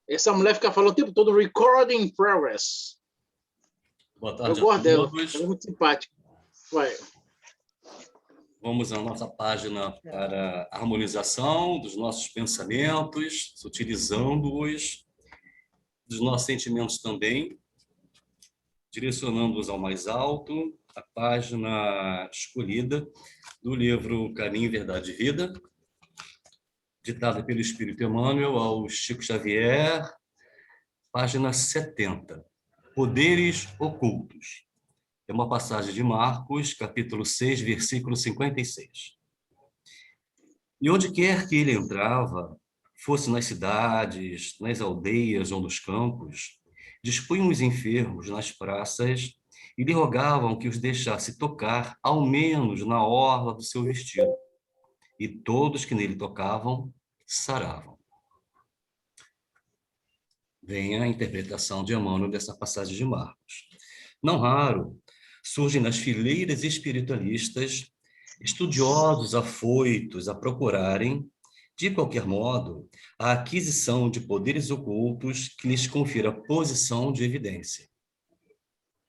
Essa mulher fica falando o tempo todo, recording in progress. Boa tarde Eu gosto a dela, todos. ela é muito simpática. Vai. Vamos à nossa página para a harmonização dos nossos pensamentos, sutilizando-os, dos nossos sentimentos também, direcionando-os ao mais alto, a página escolhida do livro Caminho, Verdade e Vida, ditada pelo Espírito Emmanuel ao Chico Xavier, página 70, Poderes Ocultos. É uma passagem de Marcos, capítulo 6, versículo 56. E onde quer que ele entrava, fosse nas cidades, nas aldeias ou nos campos, dispunham os enfermos nas praças e lhe rogavam que os deixasse tocar, ao menos na orla do seu vestido. E todos que nele tocavam, saravam. Vem a interpretação de Emmanuel dessa passagem de Marcos. Não raro, surgem nas fileiras espiritualistas estudiosos afoitos a procurarem, de qualquer modo, a aquisição de poderes ocultos que lhes confira posição de evidência.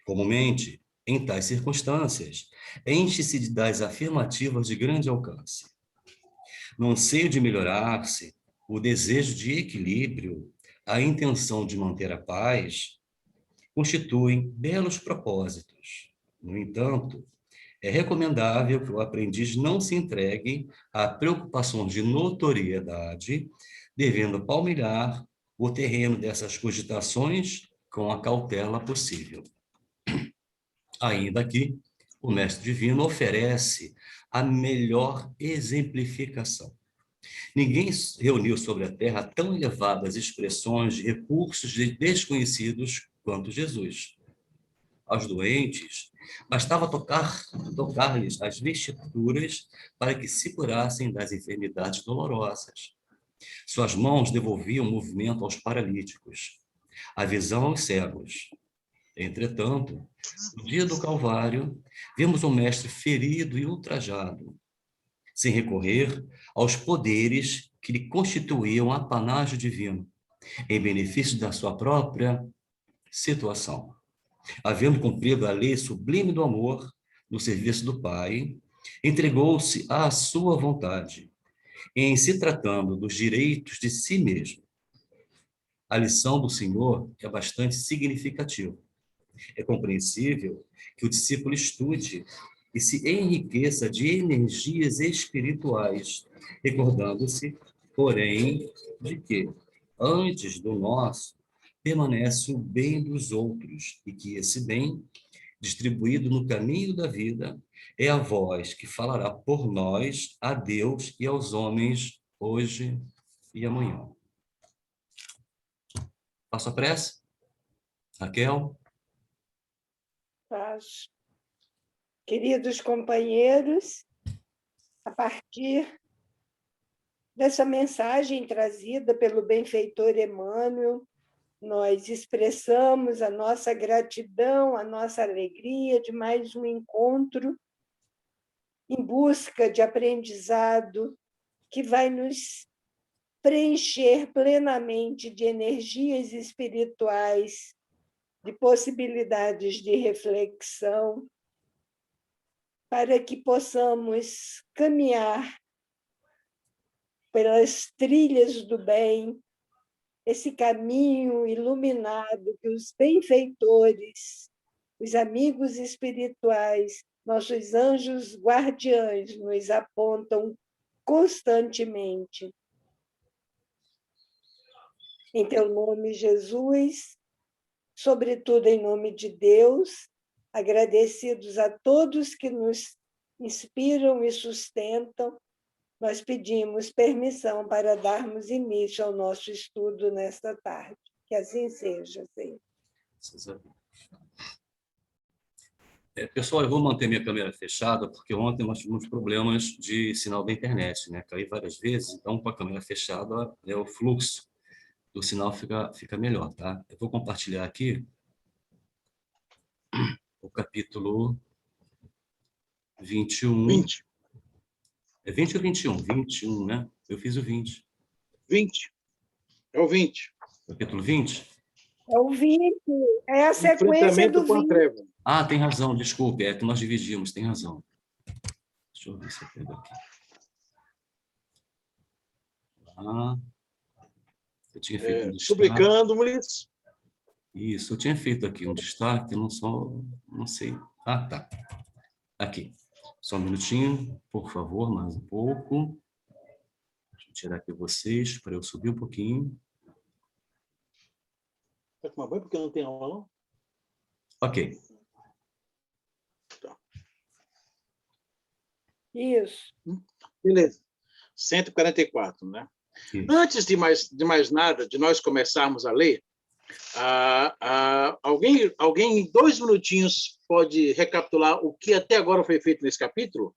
Comumente, em tais circunstâncias, enche-se das afirmativas de grande alcance. No anseio de melhorar-se, o desejo de equilíbrio, a intenção de manter a paz, constituem belos propósitos. No entanto, é recomendável que o aprendiz não se entregue a preocupações de notoriedade, devendo palmilhar o terreno dessas cogitações com a cautela possível. Ainda que o Mestre Divino oferece a melhor exemplificação. Ninguém reuniu sobre a terra tão elevadas expressões de recursos desconhecidos quanto Jesus. Aos doentes, bastava tocar-lhes as vestiduras para que se curassem das enfermidades dolorosas. Suas mãos devolviam movimento aos paralíticos, a visão aos cegos. Entretanto, no dia do Calvário, vemos o Mestre ferido e ultrajado, sem recorrer aos poderes que lhe constituíam apanágio divino, em benefício da sua própria situação. Havendo cumprido a lei sublime do amor no serviço do Pai, entregou-se à sua vontade, em se tratando dos direitos de si mesmo. A lição do Senhor é bastante significativa. É compreensível que o discípulo estude e se enriqueça de energias espirituais, recordando-se, porém, de que, antes do nosso, permanece o bem dos outros, e que esse bem, distribuído no caminho da vida, é a voz que falará por nós a Deus e aos homens hoje e amanhã. Faço a prece? Raquel? Faço. Queridos companheiros, a partir dessa mensagem trazida pelo benfeitor Emmanuel, nós expressamos a nossa gratidão, a nossa alegria de mais um encontro em busca de aprendizado que vai nos preencher plenamente de energias espirituais, de possibilidades de reflexão, para que possamos caminhar pelas trilhas do bem, esse caminho iluminado que os benfeitores, os amigos espirituais, nossos anjos guardiães nos apontam constantemente. Em teu nome, Jesus, sobretudo em nome de Deus, agradecidos a todos que nos inspiram e sustentam, nós pedimos permissão para darmos início ao nosso estudo nesta tarde. Que assim seja, Senhor. Pessoal, eu vou manter minha câmera fechada, porque ontem nós tivemos problemas de sinal da internet, né? Caí várias vezes, então com a câmera fechada, o fluxo do sinal fica melhor, tá? Eu vou compartilhar aqui o capítulo 21. 20. É 20 ou 21? 21, né? Eu fiz o 20. 20. É o 20. Capítulo 20? É o 20, é a sequência do Enfrentamento com a 20. treva. Ah, tem razão, desculpe, é que nós dividimos, tem razão. Deixa eu ver se eu pego aqui. Ah, eu tinha feito um destaque. Suplicando-lhes. Isso, eu tinha feito aqui um destaque, não sei. Ah, tá. Aqui. Só um minutinho, por favor, mais um pouco. Deixa eu tirar aqui vocês, para eu subir um pouquinho. Vai tomar banho porque não tem aula, não? Ok. Isso. Beleza. 144, né? Isso. Antes de mais nada, de nós começarmos a ler, alguém em 2 minutinhos pode recapitular o que até agora foi feito nesse capítulo?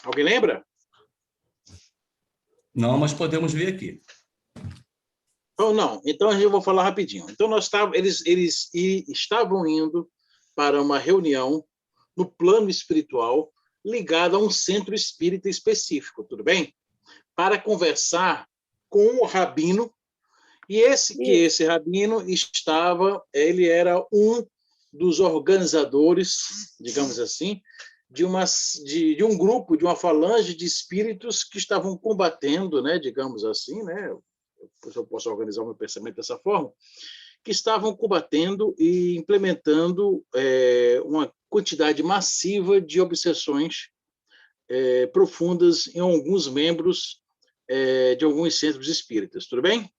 Alguém lembra? Não, mas podemos ver aqui. Ou não? Então eu vou falar rapidinho. Então eles estavam indo para uma reunião no plano espiritual ligada a um centro espírita específico, tudo bem? Para conversar com o rabino, e esse rabino ele era um dos organizadores, digamos assim, de um grupo, de uma falange de espíritos que estavam combatendo, né, digamos assim, né, eu posso organizar o meu pensamento dessa forma, que estavam combatendo e implementando uma quantidade massiva de obsessões profundas em alguns membros de alguns centros espíritas. Tudo bem?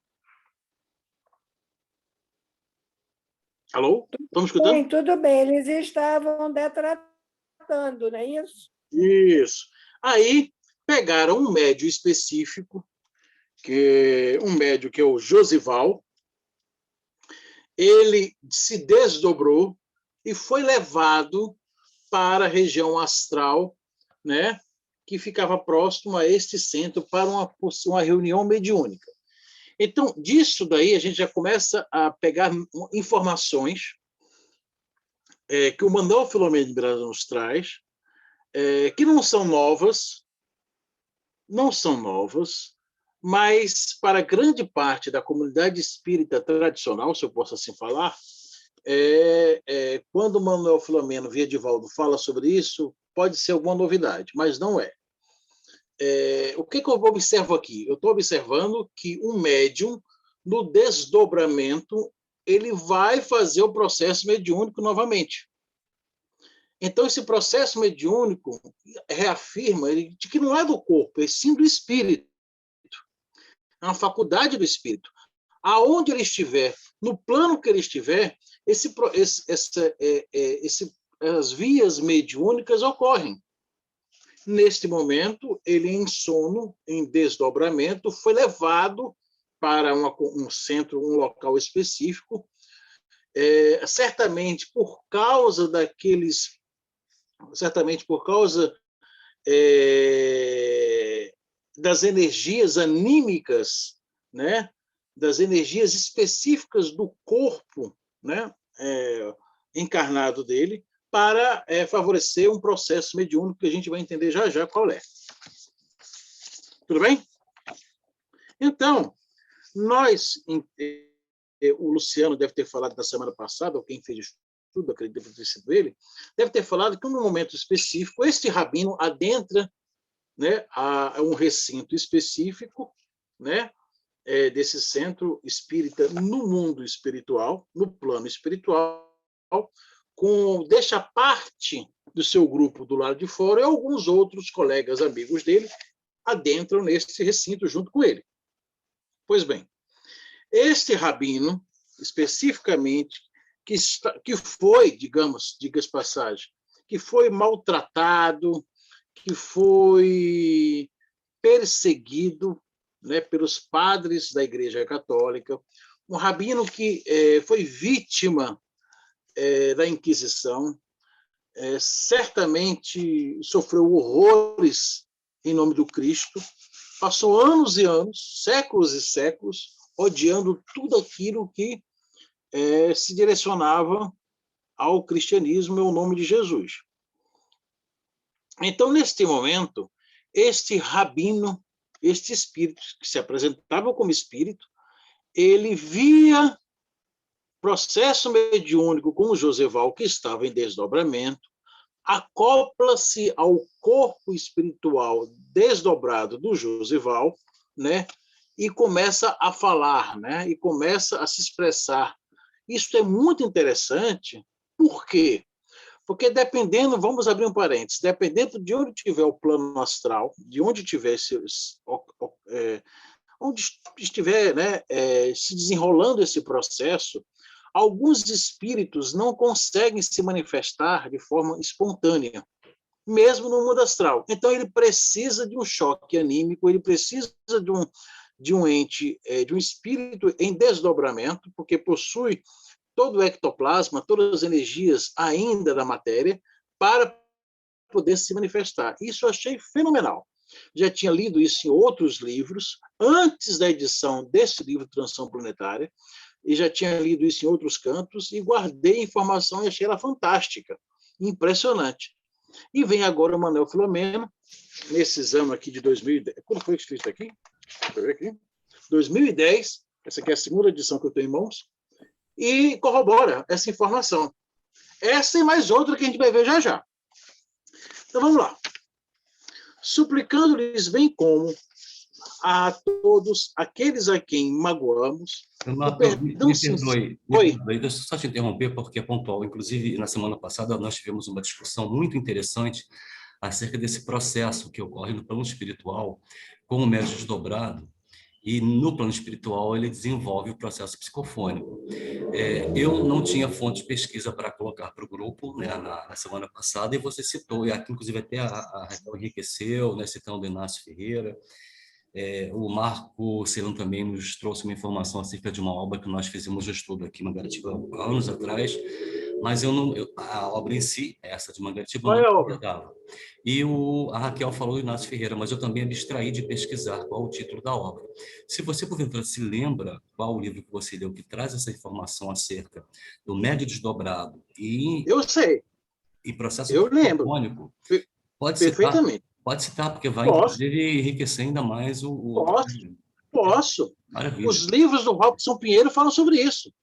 Alô? Estamos escutando? Bem, tudo bem, eles estavam detratando, não é isso? Isso. Aí pegaram um médio específico, um médio que é o Josival, ele se desdobrou e foi levado para a região astral, né, que ficava próximo a este centro para uma reunião mediúnica. Então, disso daí, a gente já começa a pegar informações que o Manuel Filomeno de Miranda nos traz, que não são novas, mas para grande parte da comunidade espírita tradicional, se eu posso assim falar, quando o Manuel Filomeno via Divaldo fala sobre isso, pode ser alguma novidade, mas não é. O que eu observo aqui? Eu estou observando que um médium, no desdobramento, ele vai fazer o processo mediúnico novamente. Então, esse processo mediúnico reafirma de que não é do corpo, é sim do espírito. É uma faculdade do espírito. Aonde ele estiver, no plano que ele estiver, as vias mediúnicas ocorrem. Neste momento, ele, em sono, em desdobramento, foi levado para um centro, um local específico, certamente por causa das energias anímicas, né? Das energias específicas do corpo, né? Encarnado dele, para favorecer um processo mediúnico que a gente vai entender já já qual é. Tudo bem? Então, o Luciano deve ter falado na semana passada, ou quem fez estudo, acredito que deve ter sido ele, deve ter falado que, num momento específico, este rabino adentra, né, a um recinto específico, né, desse centro espírita no mundo espiritual, no plano espiritual, deixa parte do seu grupo do lado de fora e alguns outros colegas, amigos dele, adentram nesse recinto junto com ele. Pois bem, este rabino, especificamente, que foi, diga-se passagem, que foi maltratado, que foi perseguido, né, pelos padres da Igreja Católica, um rabino que foi vítima da Inquisição, certamente sofreu horrores em nome do Cristo, passou anos e anos, séculos e séculos, odiando tudo aquilo que se direcionava ao cristianismo e ao nome de Jesus. Então, neste momento, este rabino, este espírito, que se apresentava como espírito, ele via processo mediúnico com o Joseval, que estava em desdobramento, acopla-se ao corpo espiritual desdobrado do Joseval, né? E começa a falar, né? E começa a se expressar. Isso é muito interessante, por quê? Porque dependendo, vamos abrir um parênteses, dependendo de onde tiver o plano astral, de onde tiver onde estiver, né, se desenrolando esse processo, alguns espíritos não conseguem se manifestar de forma espontânea, mesmo no mundo astral. Então, ele precisa de um choque anímico, ele precisa de um ente, de um espírito em desdobramento, porque possui todo o ectoplasma, todas as energias ainda da matéria, para poder se manifestar. Isso eu achei fenomenal. Já tinha lido isso em outros livros, antes da edição desse livro, Transição Planetária, e já tinha lido isso em outros cantos, e guardei a informação e achei ela fantástica, impressionante. E vem agora o Manuel Filomeno, nesse ano aqui de 2010. Quando foi escrito aqui? Deixa eu ver aqui. 2010, essa aqui é a segunda edição que eu tenho em mãos, e corrobora essa informação. Essa e mais outra que a gente vai ver já já. Então vamos lá. Suplicando-lhes bem como a todos aqueles a quem magoamos. Me perdoe, deixa eu só te interromper, porque é pontual. Inclusive, na semana passada, nós tivemos uma discussão muito interessante acerca desse processo que ocorre no plano espiritual com o médium desdobrado, e no plano espiritual ele desenvolve o processo psicofônico. Eu não tinha fonte de pesquisa para colocar para o grupo, né, na semana passada, e você citou, e aqui inclusive até a Raquel enriqueceu, né, citando o Inácio Ferreira. O Marco Celano também nos trouxe uma informação acerca de uma obra que nós fizemos de estudo aqui em Mangaratiba há anos atrás, mas a obra em si, essa de Mangaratiba, Qual é não a obra? recordava. E a Raquel falou do Inácio Ferreira, mas eu também abstraí de pesquisar qual o título da obra. Se você, porventura, se lembra qual o livro que você leu que traz essa informação acerca do médio desdobrado Eu sei, e processo eu lembro, psicofônico, pode citar, perfeitamente. pode citar, porque vai, Posso, inclusive, enriquecer ainda mais o posso, posso. Maravilha. Os livros do Robson Pinheiro falam sobre isso.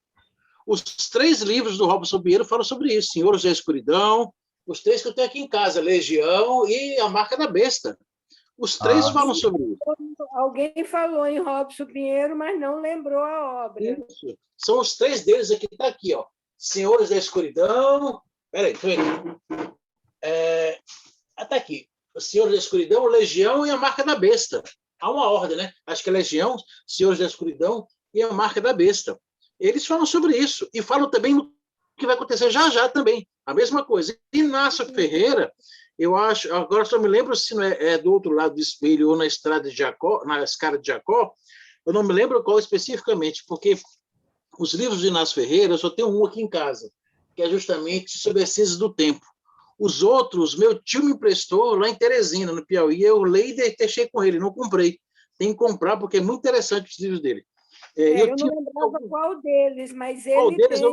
Os 3 livros do Robson Pinheiro falam sobre isso. Senhores da Escuridão, os 3 que eu tenho aqui em casa, Legião e A Marca da Besta. Os 3 falam sobre isso. Alguém falou em Robson Pinheiro, mas não lembrou a obra. Isso. São os 3 deles aqui, está aqui, ó. Senhores da Escuridão. Peraí, está aqui. Os Senhores da Escuridão, Legião e A Marca da Besta. Há uma ordem, né? Acho que é Legião, Senhores da Escuridão e A Marca da Besta. Eles falam sobre isso. E falam também no que vai acontecer já já também. A mesma coisa. Inácio Ferreira, eu acho, agora só me lembro se não é do outro lado do espelho ou na estrada de Jacó, na escada de Jacó, eu não me lembro qual especificamente, porque os livros de Inácio Ferreira, eu só tenho um aqui em casa, que é justamente sobre a Ciência do Tempo. Os outros, meu tio me emprestou lá em Teresina, no Piauí, eu leio e deixei com ele, não comprei. Tem que comprar, porque é muito interessante os livros dele. Eu não lembrava qual deles, mas ele qual deles tem...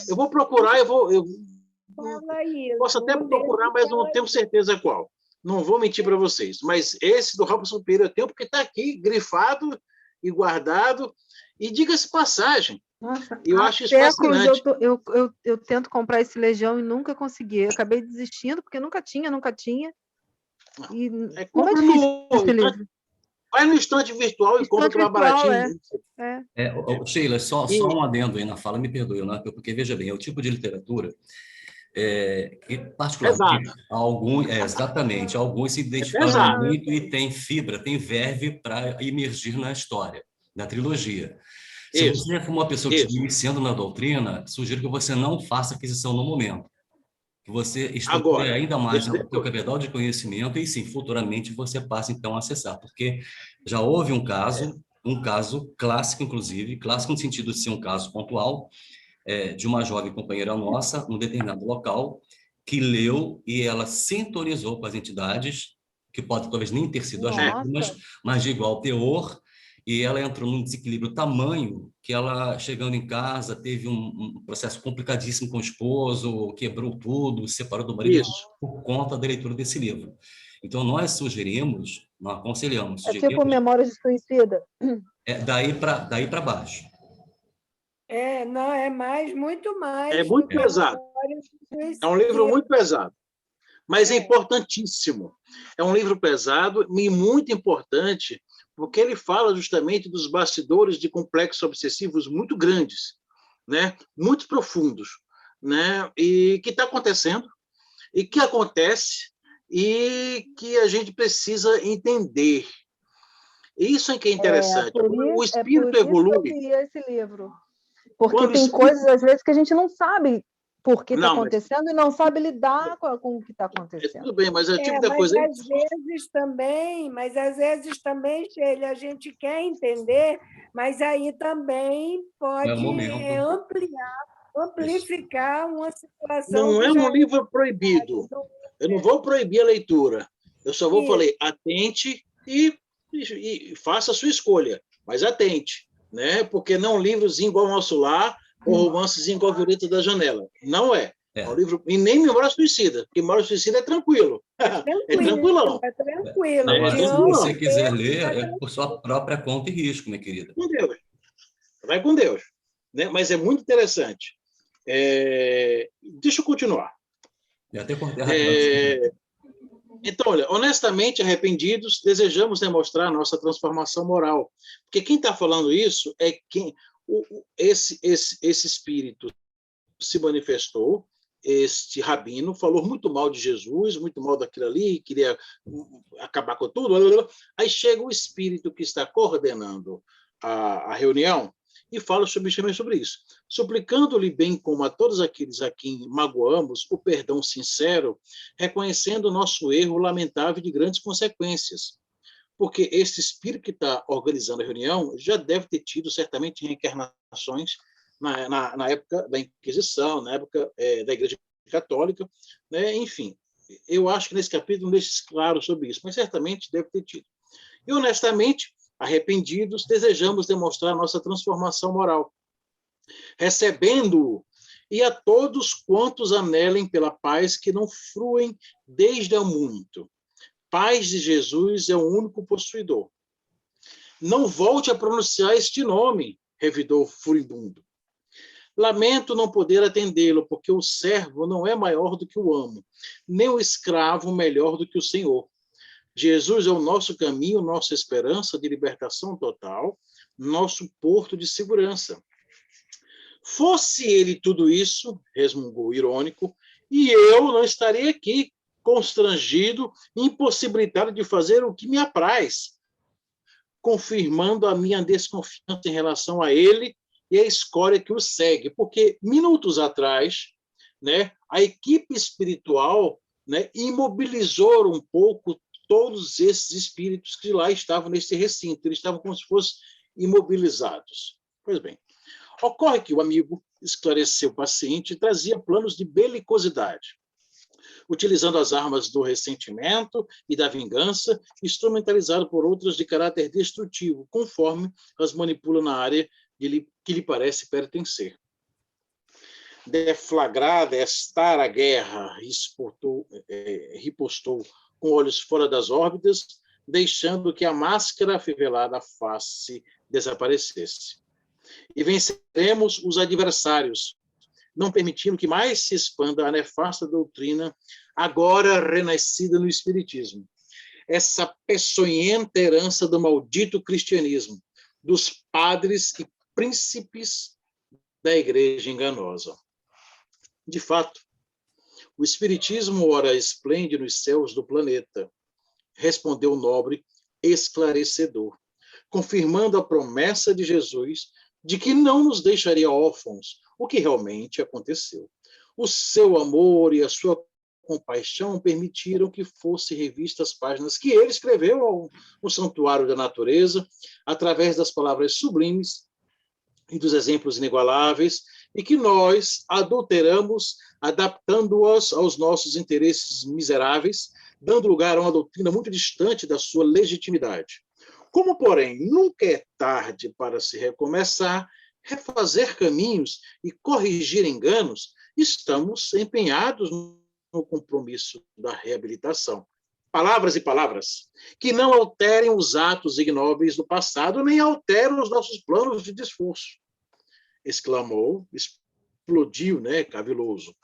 eu vou procurar, Fala isso. posso até procurar, mas não tenho certeza qual. Não vou mentir para vocês. Mas esse do Robson Pereira eu tenho, porque está aqui, grifado e guardado. E diga-se passagem, Nossa, eu acho isso fascinante. Eu tento comprar esse Legião e nunca consegui. Eu acabei desistindo, porque nunca tinha. E como é difícil esse livro? Vai no estante virtual e compra que vai baratinho. Sheila, só um adendo aí na fala, me perdoe, né? Porque, veja bem, é o tipo de literatura que, particularmente, exatamente, alguns se identificaram muito e tem fibra, tem verve para imergir na história, na trilogia. Se você for uma pessoa que está iniciando na doutrina, sugiro que você não faça aquisição no momento. Que você estude ainda mais o seu cabedal de conhecimento e, sim, futuramente você passe, então, a acessar. Porque já houve um caso clássico, inclusive, clássico no sentido de ser um caso pontual, de uma jovem companheira nossa, num determinado local, que leu e ela sintonizou com as entidades, que pode talvez nem ter sido as mesmas, mas de igual teor, e ela entrou num desequilíbrio tamanho que ela, chegando em casa, teve um processo complicadíssimo com o esposo, quebrou tudo, se separou do marido por conta da leitura desse livro. Então, nós sugerimos, Não aconselhamos. É tipo Memórias de Suicida. Daí para baixo. Não, é mais, muito mais É muito do que pesado. Memórias de É um livro Suicida. muito pesado, mas é importantíssimo. É um livro pesado e muito importante, porque ele fala justamente dos bastidores de complexos obsessivos muito grandes, né? Muito profundos, né? E que está acontecendo, e que acontece, e que a gente precisa entender. Isso é que é interessante. O É por espírito isso que eu evolui. queria esse livro. Porque Quando o tem espírito... coisas, às vezes, que a gente não sabe por que está Não, mas acontecendo e não sabe lidar com o que está é acontecendo. tudo bem, mas é o tipo da Mas coisa. às vezes também, Sheila, a gente quer entender, mas aí também É o pode momento. amplificar uma situação Não que é já um livro proibido. Eu não vou proibir a leitura. Eu só vou falar, atente e faça a sua escolha, mas atente, né? Porque não é um livrozinho igual ao Nosso Lar ou romancezinho igual a Violeta da Janela. Não é. É um livro, e nem Memória Suicida, porque Memória Suicida é tranquilo. É tranquilão. É tranquilo. Agora, se tranquilão. você quiser ler, é por sua própria conta e risco, minha querida. Com Deus. Vai com Deus. Né? Mas é muito interessante. Deixa eu continuar. Eu até cortei rapidinho. Então, olha, honestamente arrependidos, desejamos demonstrar a nossa transformação moral. Porque quem está falando isso é quem esse espírito se manifestou, este rabino falou muito mal de Jesus, muito mal daquilo ali, queria acabar com tudo. Aí chega o espírito que está coordenando a reunião e fala sobre isso. Suplicando-lhe bem como a todos aqueles a quem magoamos, o perdão sincero, reconhecendo o nosso erro lamentável de grandes consequências. Porque esse espírito que está organizando a reunião já deve ter tido, certamente, reencarnações na época da Inquisição, na época da Igreja Católica, né? Enfim, eu acho que nesse capítulo não deixa claro sobre isso, mas certamente deve ter tido. E, honestamente, arrependidos, desejamos demonstrar nossa transformação moral, recebendo-o, e a todos quantos anelem pela paz que não fruem desde há muito. Paz de Jesus é o único possuidor. Não volte a pronunciar este nome, revidou furibundo. Lamento não poder atendê-lo, porque o servo não é maior do que o amo, nem o escravo melhor do que o senhor. Jesus é o nosso caminho, nossa esperança de libertação total, nosso porto de segurança. Fosse ele tudo isso, resmungou irônico, e eu não estaria aqui, constrangido, impossibilitado de fazer o que me apraz, confirmando a minha desconfiança em relação a ele e a escória que o segue, porque minutos atrás, né, a equipe espiritual, né, imobilizou um pouco todos esses espíritos que lá estavam nesse recinto, eles estavam como se fossem imobilizados. Pois bem, ocorre que o amigo esclareceu o paciente e trazia planos de belicosidade, utilizando as armas do ressentimento e da vingança, instrumentalizado por outras de caráter destrutivo, conforme as manipula na área que lhe parece pertencer. Deflagrada estar a guerra, ripostou com olhos fora das órbitas, deixando que a máscara afivelada face desaparecesse. E venceremos os adversários, não permitindo que mais se expanda a nefasta doutrina, agora renascida no Espiritismo. Essa peçonhenta herança do maldito cristianismo, dos padres e príncipes da Igreja enganosa. De fato, o Espiritismo ora esplende nos céus do planeta, respondeu o nobre esclarecedor, confirmando a promessa de Jesus de que não nos deixaria órfãos, o que realmente aconteceu. O seu amor e a sua compaixão permitiram que fossem revistas as páginas que ele escreveu no Santuário da Natureza, através das palavras sublimes e dos exemplos inigualáveis, e que nós adulteramos, adaptando-as aos nossos interesses miseráveis, dando lugar a uma doutrina muito distante da sua legitimidade. Como, porém, nunca é tarde para se recomeçar, refazer caminhos e corrigir enganos, estamos empenhados no compromisso da reabilitação. palavras e palavras, que não alterem os atos ignóbeis do passado, nem alterem os nossos planos de esforço. Exclamou, explodiu, né, caviloso.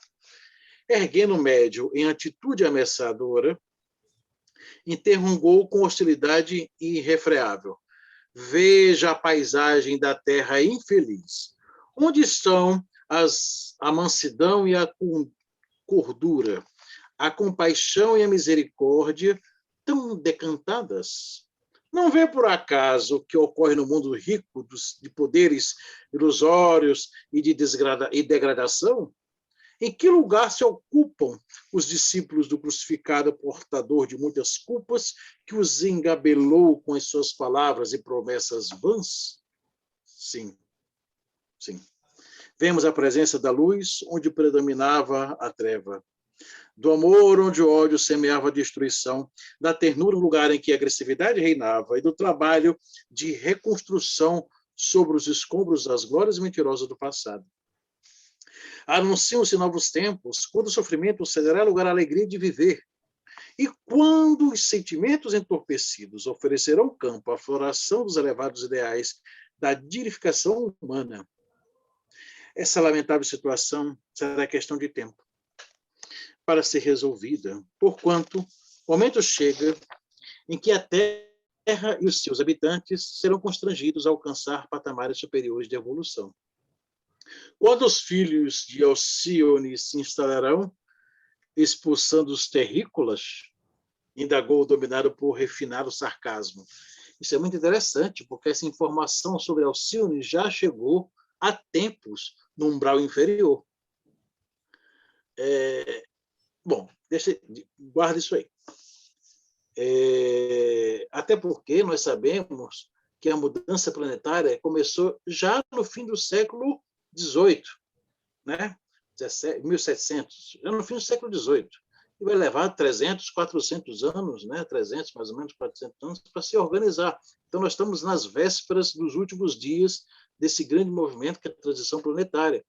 Erguendo o médio em atitude ameaçadora, interrogou com hostilidade irrefreável. Veja a paisagem da terra infeliz. Onde estão a mansidão e a cordura, a compaixão e a misericórdia tão decantadas? Não vê por acaso o que ocorre no mundo rico de poderes ilusórios e de degradação? Em que lugar se ocupam os discípulos do crucificado portador de muitas culpas que os engabelou com as suas palavras e promessas vãs? Sim, sim. Vemos a presença da luz onde predominava a treva, do amor onde o ódio semeava a destruição, da ternura no lugar em que a agressividade reinava e do trabalho de reconstrução sobre os escombros das glórias mentirosas do passado. Anunciam-se novos tempos, quando o sofrimento cederá lugar à alegria de viver. E quando os sentimentos entorpecidos oferecerão campo à floração dos elevados ideais da dignificação humana, essa lamentável situação será questão de tempo para ser resolvida, porquanto o momento chega em que a Terra e os seus habitantes serão constrangidos a alcançar patamares superiores de evolução. Quando os filhos de Alcione se instalarão, expulsando os terrícolas, indagou o dominado por refinado sarcasmo. Isso é muito interessante, porque essa informação sobre Alcione já chegou há tempos no umbral inferior. Bom, guarda isso aí. Até porque nós sabemos que a mudança planetária começou já no fim do século XVIII, né? 1700, já no fim do século XVIII. E vai levar 300, 400 anos, né? 300, mais ou menos, 400 anos, para se organizar. Então, nós estamos nas vésperas dos últimos dias desse grande movimento que é a transição planetária.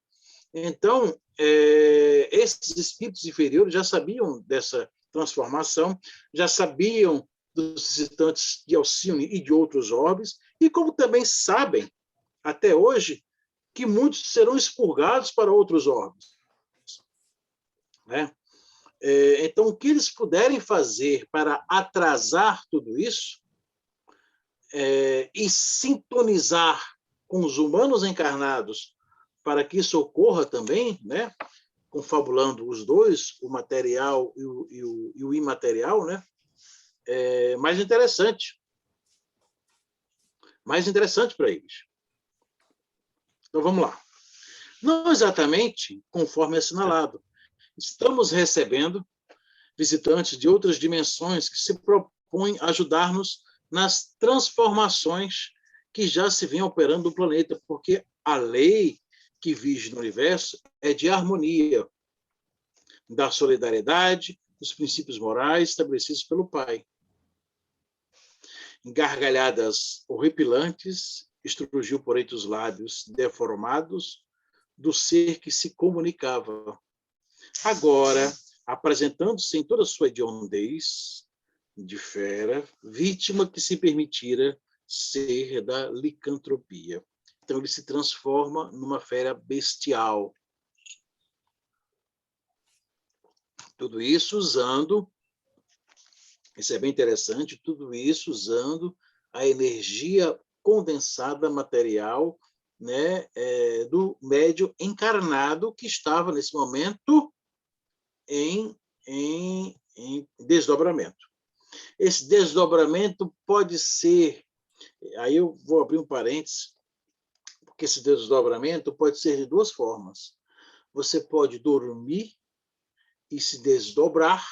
Então, esses espíritos inferiores já sabiam dessa transformação, já sabiam dos visitantes de Alcione e de outros orbes, e como também sabem, até hoje, que muitos serão expurgados para outros orbes. Né? Então, o que eles puderem fazer para atrasar tudo isso e sintonizar com os humanos encarnados para que isso ocorra também, né? Confabulando os dois, o material e o imaterial, né? Mais interessante para eles. Então, vamos lá. Não exatamente conforme assinalado. Estamos recebendo visitantes de outras dimensões que se propõem a ajudar-nos nas transformações que já se vêm operando no planeta, porque a lei que vige no universo é de harmonia, da solidariedade, dos princípios morais estabelecidos pelo Pai. Em gargalhadas horripilantes, estrugiu por entre os lábios deformados do ser que se comunicava. Agora, apresentando-se em toda a sua hediondez de fera, vítima que se permitira ser da licantropia. Então, ele se transforma numa fera bestial. Tudo isso usando, isso é bem interessante, tudo isso usando a energia condensada material, né, do médium encarnado que estava, nesse momento, em desdobramento. Esse desdobramento pode ser, aí eu vou abrir um parênteses, porque esse desdobramento pode ser de duas formas. Você pode dormir e se desdobrar,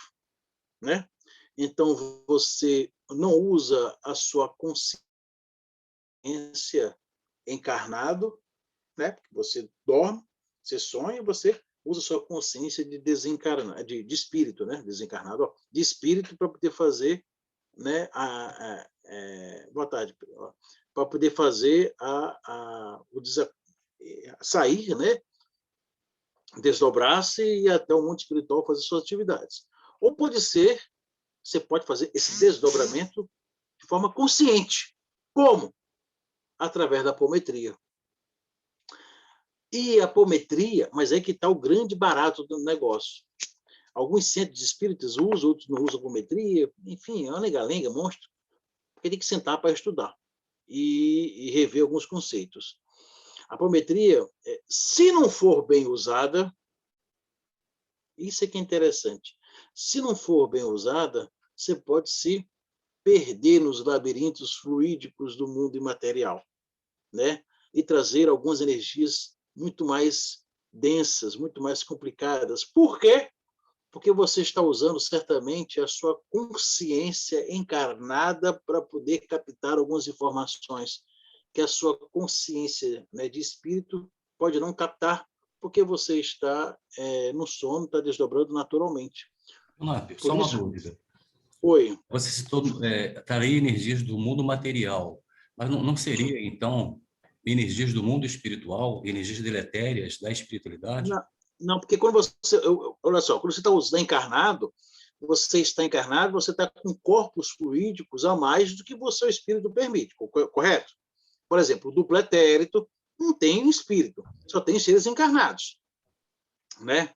né? Então, você não usa a sua consciência encarnado, né? Porque você dorme, você sonha, você usa a sua consciência de desencarnar, de espírito, né? Desencarnado, ó, de espírito para poder fazer, né? Boa tarde, para poder fazer sair, né? Desdobrar-se e ir até o mundo espiritual fazer suas atividades. Ou pode ser você pode fazer esse desdobramento de forma consciente. Como? Através da apometria. E a apometria, mas aí que está o grande barato do negócio. Alguns centros espíritas usam, outros não usam apometria, enfim, é uma lenga-lenga, monstro, porque tem que sentar para estudar e rever alguns conceitos. A apometria, se não for bem usada, isso é que é interessante, se não for bem usada, você pode se perder nos labirintos fluídicos do mundo imaterial, né? E trazer algumas energias muito mais densas, muito mais complicadas. Por quê? Porque você está usando certamente a sua consciência encarnada para poder captar algumas informações que a sua consciência, né, de espírito pode não captar, porque você está no sono, está desdobrando naturalmente. Só uma dúvida. Oi. Você citou traria energias do mundo material, mas não seria, então, energias do mundo espiritual, energias deletérias da espiritualidade? Não, porque quando você... olha só, quando você está encarnado, você está com corpos fluídicos a mais do que o espírito permite, correto? Por exemplo, o duplo etérito não tem espírito, só tem seres encarnados, né?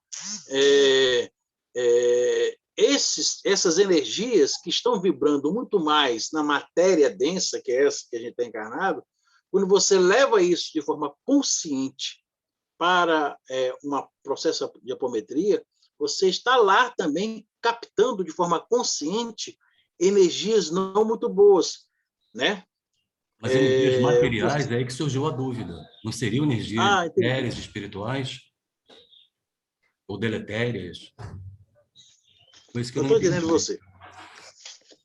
Essas energias que estão vibrando muito mais na matéria densa, que é essa que a gente está encarnado, quando você leva isso de forma consciente para um processo de apometria, você está lá também captando de forma consciente energias não muito boas, né? Mas energias materiais, é aí que surgiu a dúvida. Não seriam energias deletérias, espirituais? Ou deletérias? Foi isso que eu não estou entendi. entendendo você.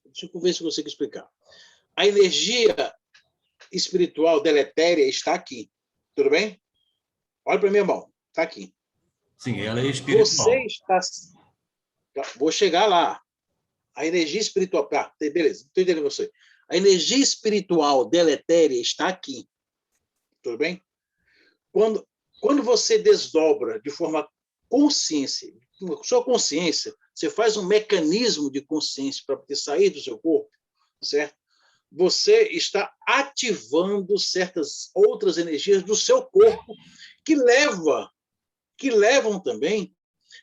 Deixa eu ver se eu consigo explicar. A energia espiritual deletéria está aqui. Tudo bem? Olha para minha mão. Está aqui. Sim, ela é espiritual. Você está... Vou chegar lá. A energia espiritual... beleza, estou entendendo você. A energia espiritual deletéria está aqui. Tudo bem? Quando você desdobra de forma consciência, com sua consciência, você faz um mecanismo de consciência para poder sair do seu corpo, certo? Você está ativando certas outras energias do seu corpo que levam também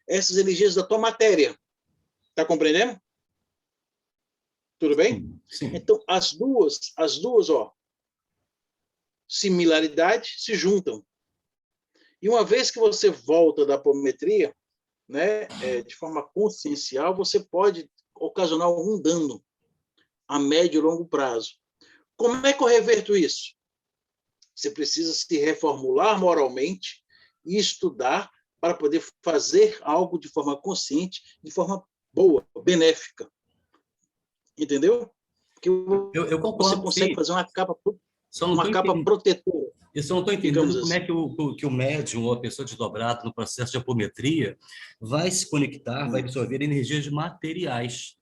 essas energias da tua matéria. Está compreendendo? Tudo bem? Sim. Então, as duas, similaridades se juntam. E uma vez que você volta da apometria, né, de forma consciencial, você pode ocasionar algum dano a médio e longo prazo. Como é que eu reverto isso? Você precisa se reformular moralmente e estudar para poder fazer algo de forma consciente, de forma boa, benéfica. Entendeu? Porque eu concordo, você consegue fazer uma capa protetora. Eu só não estou entendendo como é que o médium ou a pessoa desdobrada no processo de apometria vai se conectar, vai absorver energias materiais.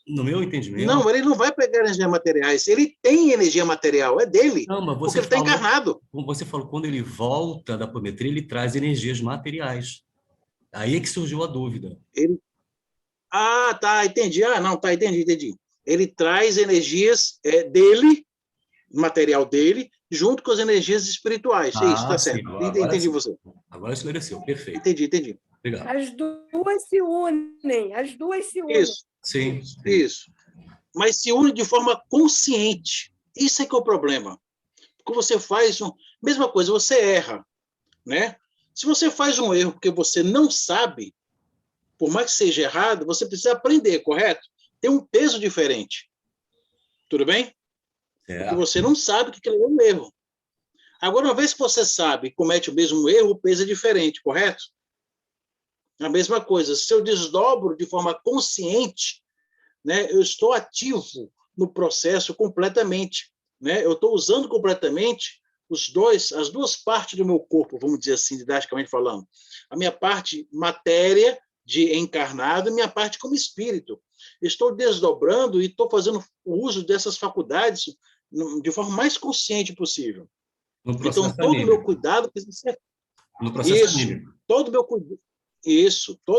No meu entendimento... Não, ele não vai pegar energias materiais. Ele tem energia material, é dele. Não, mas porque ele está encarnado. Como você falou, quando ele volta da apometria, ele traz energias materiais. Aí é que surgiu a dúvida. Tá, entendi. Entendi. Ele traz energias dele, material dele, junto com as energias espirituais. Isso, está certo. Entendi você. Agora esclareceu, perfeito. Entendi. Obrigado. As duas se unem. Isso. Sim. Isso. Mas se une de forma consciente. Isso é que é o problema. Porque você faz mesma coisa, você erra, né? Se você faz um erro porque você não sabe, por mais que seja errado, você precisa aprender, correto? Tem um peso diferente. Tudo bem? Porque você não sabe que aquilo é um erro. Agora, uma vez que você sabe e comete o mesmo erro, o peso é diferente, correto? A mesma coisa. Se eu desdobro de forma consciente, né, eu estou ativo no processo completamente. Né? Eu estou usando completamente as duas partes do meu corpo, vamos dizer assim, didaticamente falando. A minha parte matéria, de encarnado, e minha parte como espírito. Estou desdobrando e estou fazendo o uso dessas faculdades de forma mais consciente possível. Então, todo o meu cuidado precisa ser... No processo anímico. Todo o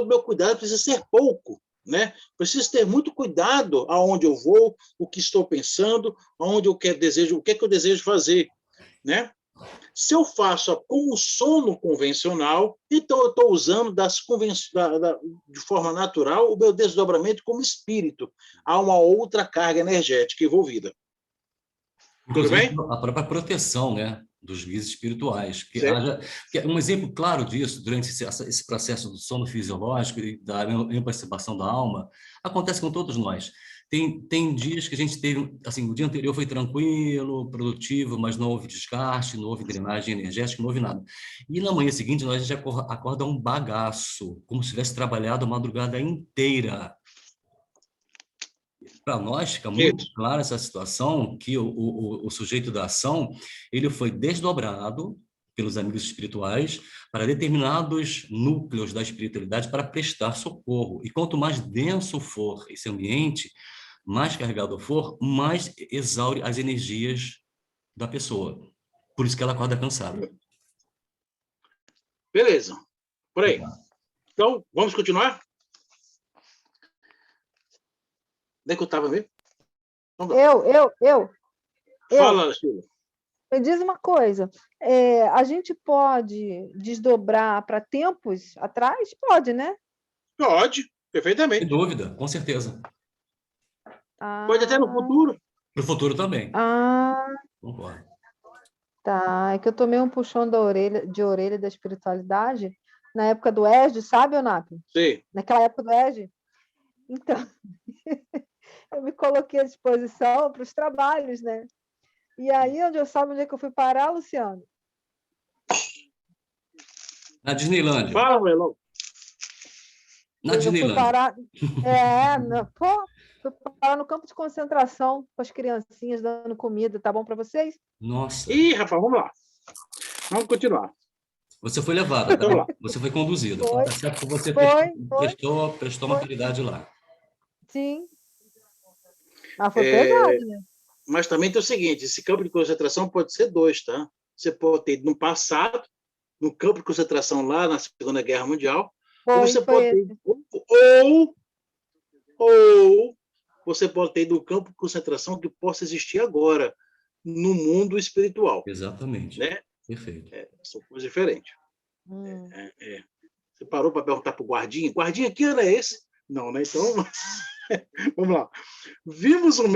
meu cuidado precisa ser pouco, né? Preciso ter muito cuidado aonde eu vou, o que estou pensando, aonde eu quero, desejo, o que é que eu desejo fazer, né? Se eu faço como sono convencional, então eu estou usando de forma natural o meu desdobramento como espírito. Há uma outra carga energética envolvida. Tudo Inclusive, bem? a própria proteção, né, dos guias espirituais. Certo. Que um exemplo claro disso, durante esse processo do sono fisiológico e da emancipação da alma, acontece com todos nós. Tem dias que a gente teve, assim, o dia anterior foi tranquilo, produtivo, mas não houve desgaste, não houve drenagem energética, não houve nada. E na manhã seguinte, nós já acorda um bagaço, como se tivesse trabalhado a madrugada inteira. Para nós fica muito Isso. clara essa situação, que o sujeito da ação ele foi desdobrado pelos amigos espirituais para determinados núcleos da espiritualidade para prestar socorro. E quanto mais denso for esse ambiente, mais carregado for, mais exaure as energias da pessoa. Por isso que ela acorda cansada. Beleza. Por aí. Então, vamos continuar? Onde é que eu estava mesmo? Eu. Fala, Sheila. Me diz uma coisa, a gente pode desdobrar para tempos atrás? Pode, né? Pode, Sem perfeitamente. dúvida, com certeza. Pode até no futuro. Para o futuro também. Ah, Concordo. tá. É que eu tomei um puxão de orelha da espiritualidade na época do ESD, sabe, Onato? Sim. Naquela época do ESD. Então, eu me coloquei à disposição para os trabalhos, né? E aí, onde é que eu fui parar, Luciano? Na Disneylândia. Fala, Melão. Na Eu fui Disneylândia. parar, fui parar no campo de concentração com as criancinhas dando comida, tá bom para vocês? Nossa. Ih, rapaz, vamos lá. Vamos continuar. Você foi levada, tá? Vamos lá. Você foi conduzida. Foi. Tá certo que você prestou uma Foi. caridade lá. Sim. Mas foi pesado, né? Mas também tem o seguinte, esse campo de concentração pode ser dois, tá? Você pode ter no passado, no campo de concentração lá na Segunda Guerra Mundial, ou você pode ter, ou você pode ter no campo de concentração que possa existir agora, no mundo espiritual. Exatamente. Né? Perfeito. São coisas diferentes. Você parou para perguntar para o guardinha? Guardinha, que ano é esse? Não, né? Então, vamos lá. Vimos o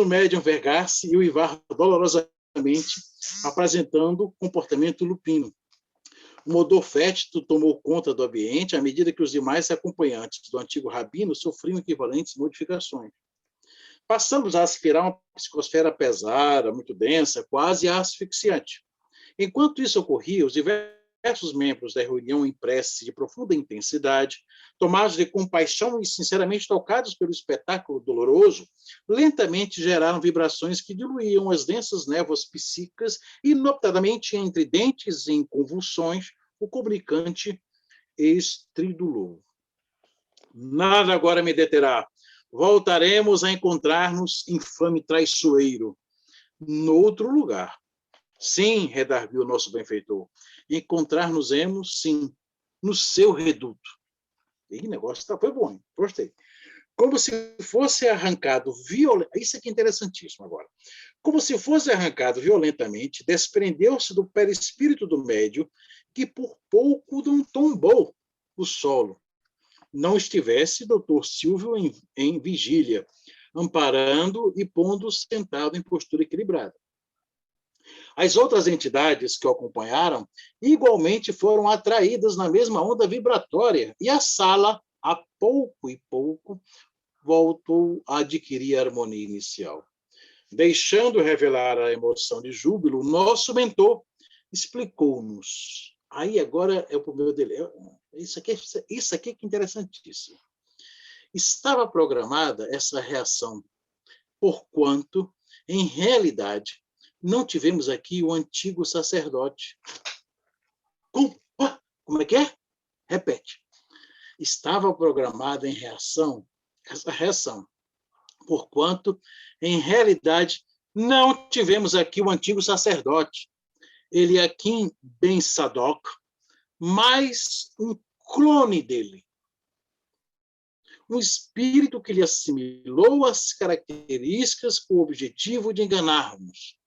médium vergar-se e o Ivar dolorosamente apresentando comportamento lupino. O modor fétido tomou conta do ambiente à medida que os demais acompanhantes do antigo rabino sofriam equivalentes modificações. Passamos a aspirar uma psicosfera pesada, muito densa, quase asfixiante. Enquanto isso ocorria, os diversos membros da reunião em prece de profunda intensidade, tomados de compaixão e sinceramente tocados pelo espetáculo doloroso, lentamente geraram vibrações que diluíam as densas névoas psíquicas e, notadamente entre dentes em convulsões, o comunicante estridulou. Nada agora me deterá. Voltaremos a encontrar-nos, infame traiçoeiro, noutro lugar. Sim, redarguiu o nosso benfeitor. Encontrar-nos-emos, sim, no seu reduto. E o negócio foi bom, hein? Gostei. Como se fosse arrancado violentamente. Isso aqui é interessantíssimo agora. Como se fosse arrancado violentamente, desprendeu-se do perispírito do médio, que por pouco não tombou o solo. Não estivesse doutor Silvio em vigília, amparando e pondo sentado em postura equilibrada. As outras entidades que o acompanharam igualmente foram atraídas na mesma onda vibratória e a sala, a pouco e pouco, voltou a adquirir a harmonia inicial. Deixando revelar a emoção de júbilo, nosso mentor explicou-nos. Aí agora é o meu dele. Isso aqui que é interessantíssimo. Estava programada essa reação, porquanto, em realidade, não tivemos aqui o antigo sacerdote. Como é que é? Repete. Estava programada essa reação, porquanto, em realidade, não tivemos aqui o antigo sacerdote, Eliakim Ben Sadoc, mas um clone dele. um espírito que lhe assimilou as características com o objetivo de enganar-nos,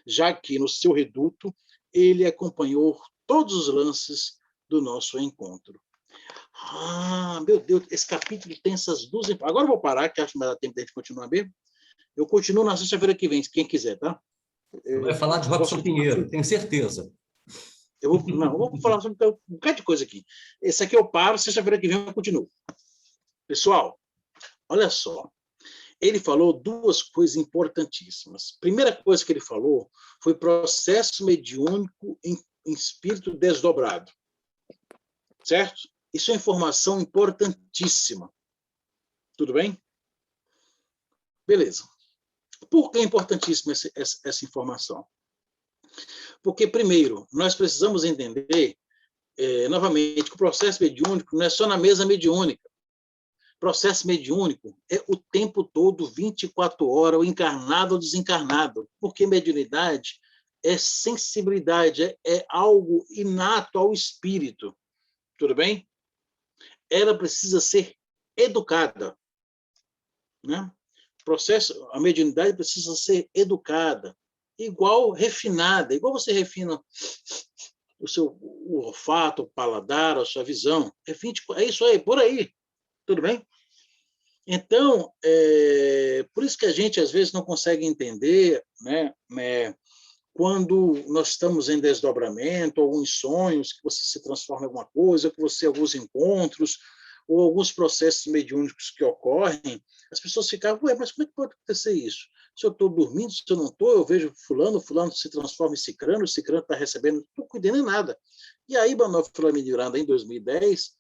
já que no seu reduto ele acompanhou todos os lances do nosso encontro. Ah, meu Deus, esse capítulo tem essas duas... Agora eu vou parar, que acho que vai dar tempo de a gente continuar mesmo. Eu continuo na sexta-feira que vem, quem quiser, tá? Vai falar de Robson Pinheiro, tenho certeza. Eu vou falar sobre um bocado de coisa aqui. Esse aqui eu paro, sexta-feira que vem eu continuo. Pessoal, olha só. Ele falou duas coisas importantíssimas. Primeira coisa que ele falou foi processo mediúnico em espírito desdobrado. Certo? Isso é informação importantíssima. Tudo bem? Beleza. Por que é importantíssima essa informação? Porque, primeiro, nós precisamos entender, novamente, que o processo mediúnico não é só na mesa mediúnica. Processo mediúnico é o tempo todo, 24 horas, o encarnado ou desencarnado, porque mediunidade é sensibilidade, é algo inato ao espírito. Tudo bem? Ela precisa ser educada. Né? A mediunidade precisa ser educada, igual refinada, igual você refina o olfato, o paladar, a sua visão. É isso aí, por aí. Tudo bem? Então, por isso que a gente, às vezes, não consegue entender, né, quando nós estamos em desdobramento, alguns sonhos, que você se transforma em alguma coisa, que você, alguns encontros, ou alguns processos mediúnicos que ocorrem, as pessoas ficavam, ué, mas como é que pode acontecer isso? Se eu estou dormindo, se eu não estou, eu vejo fulano se transforma em cicrano, o cicrano está recebendo, não estou cuidando de nada. E aí, Manuel Filomeno de Miranda, em 2010,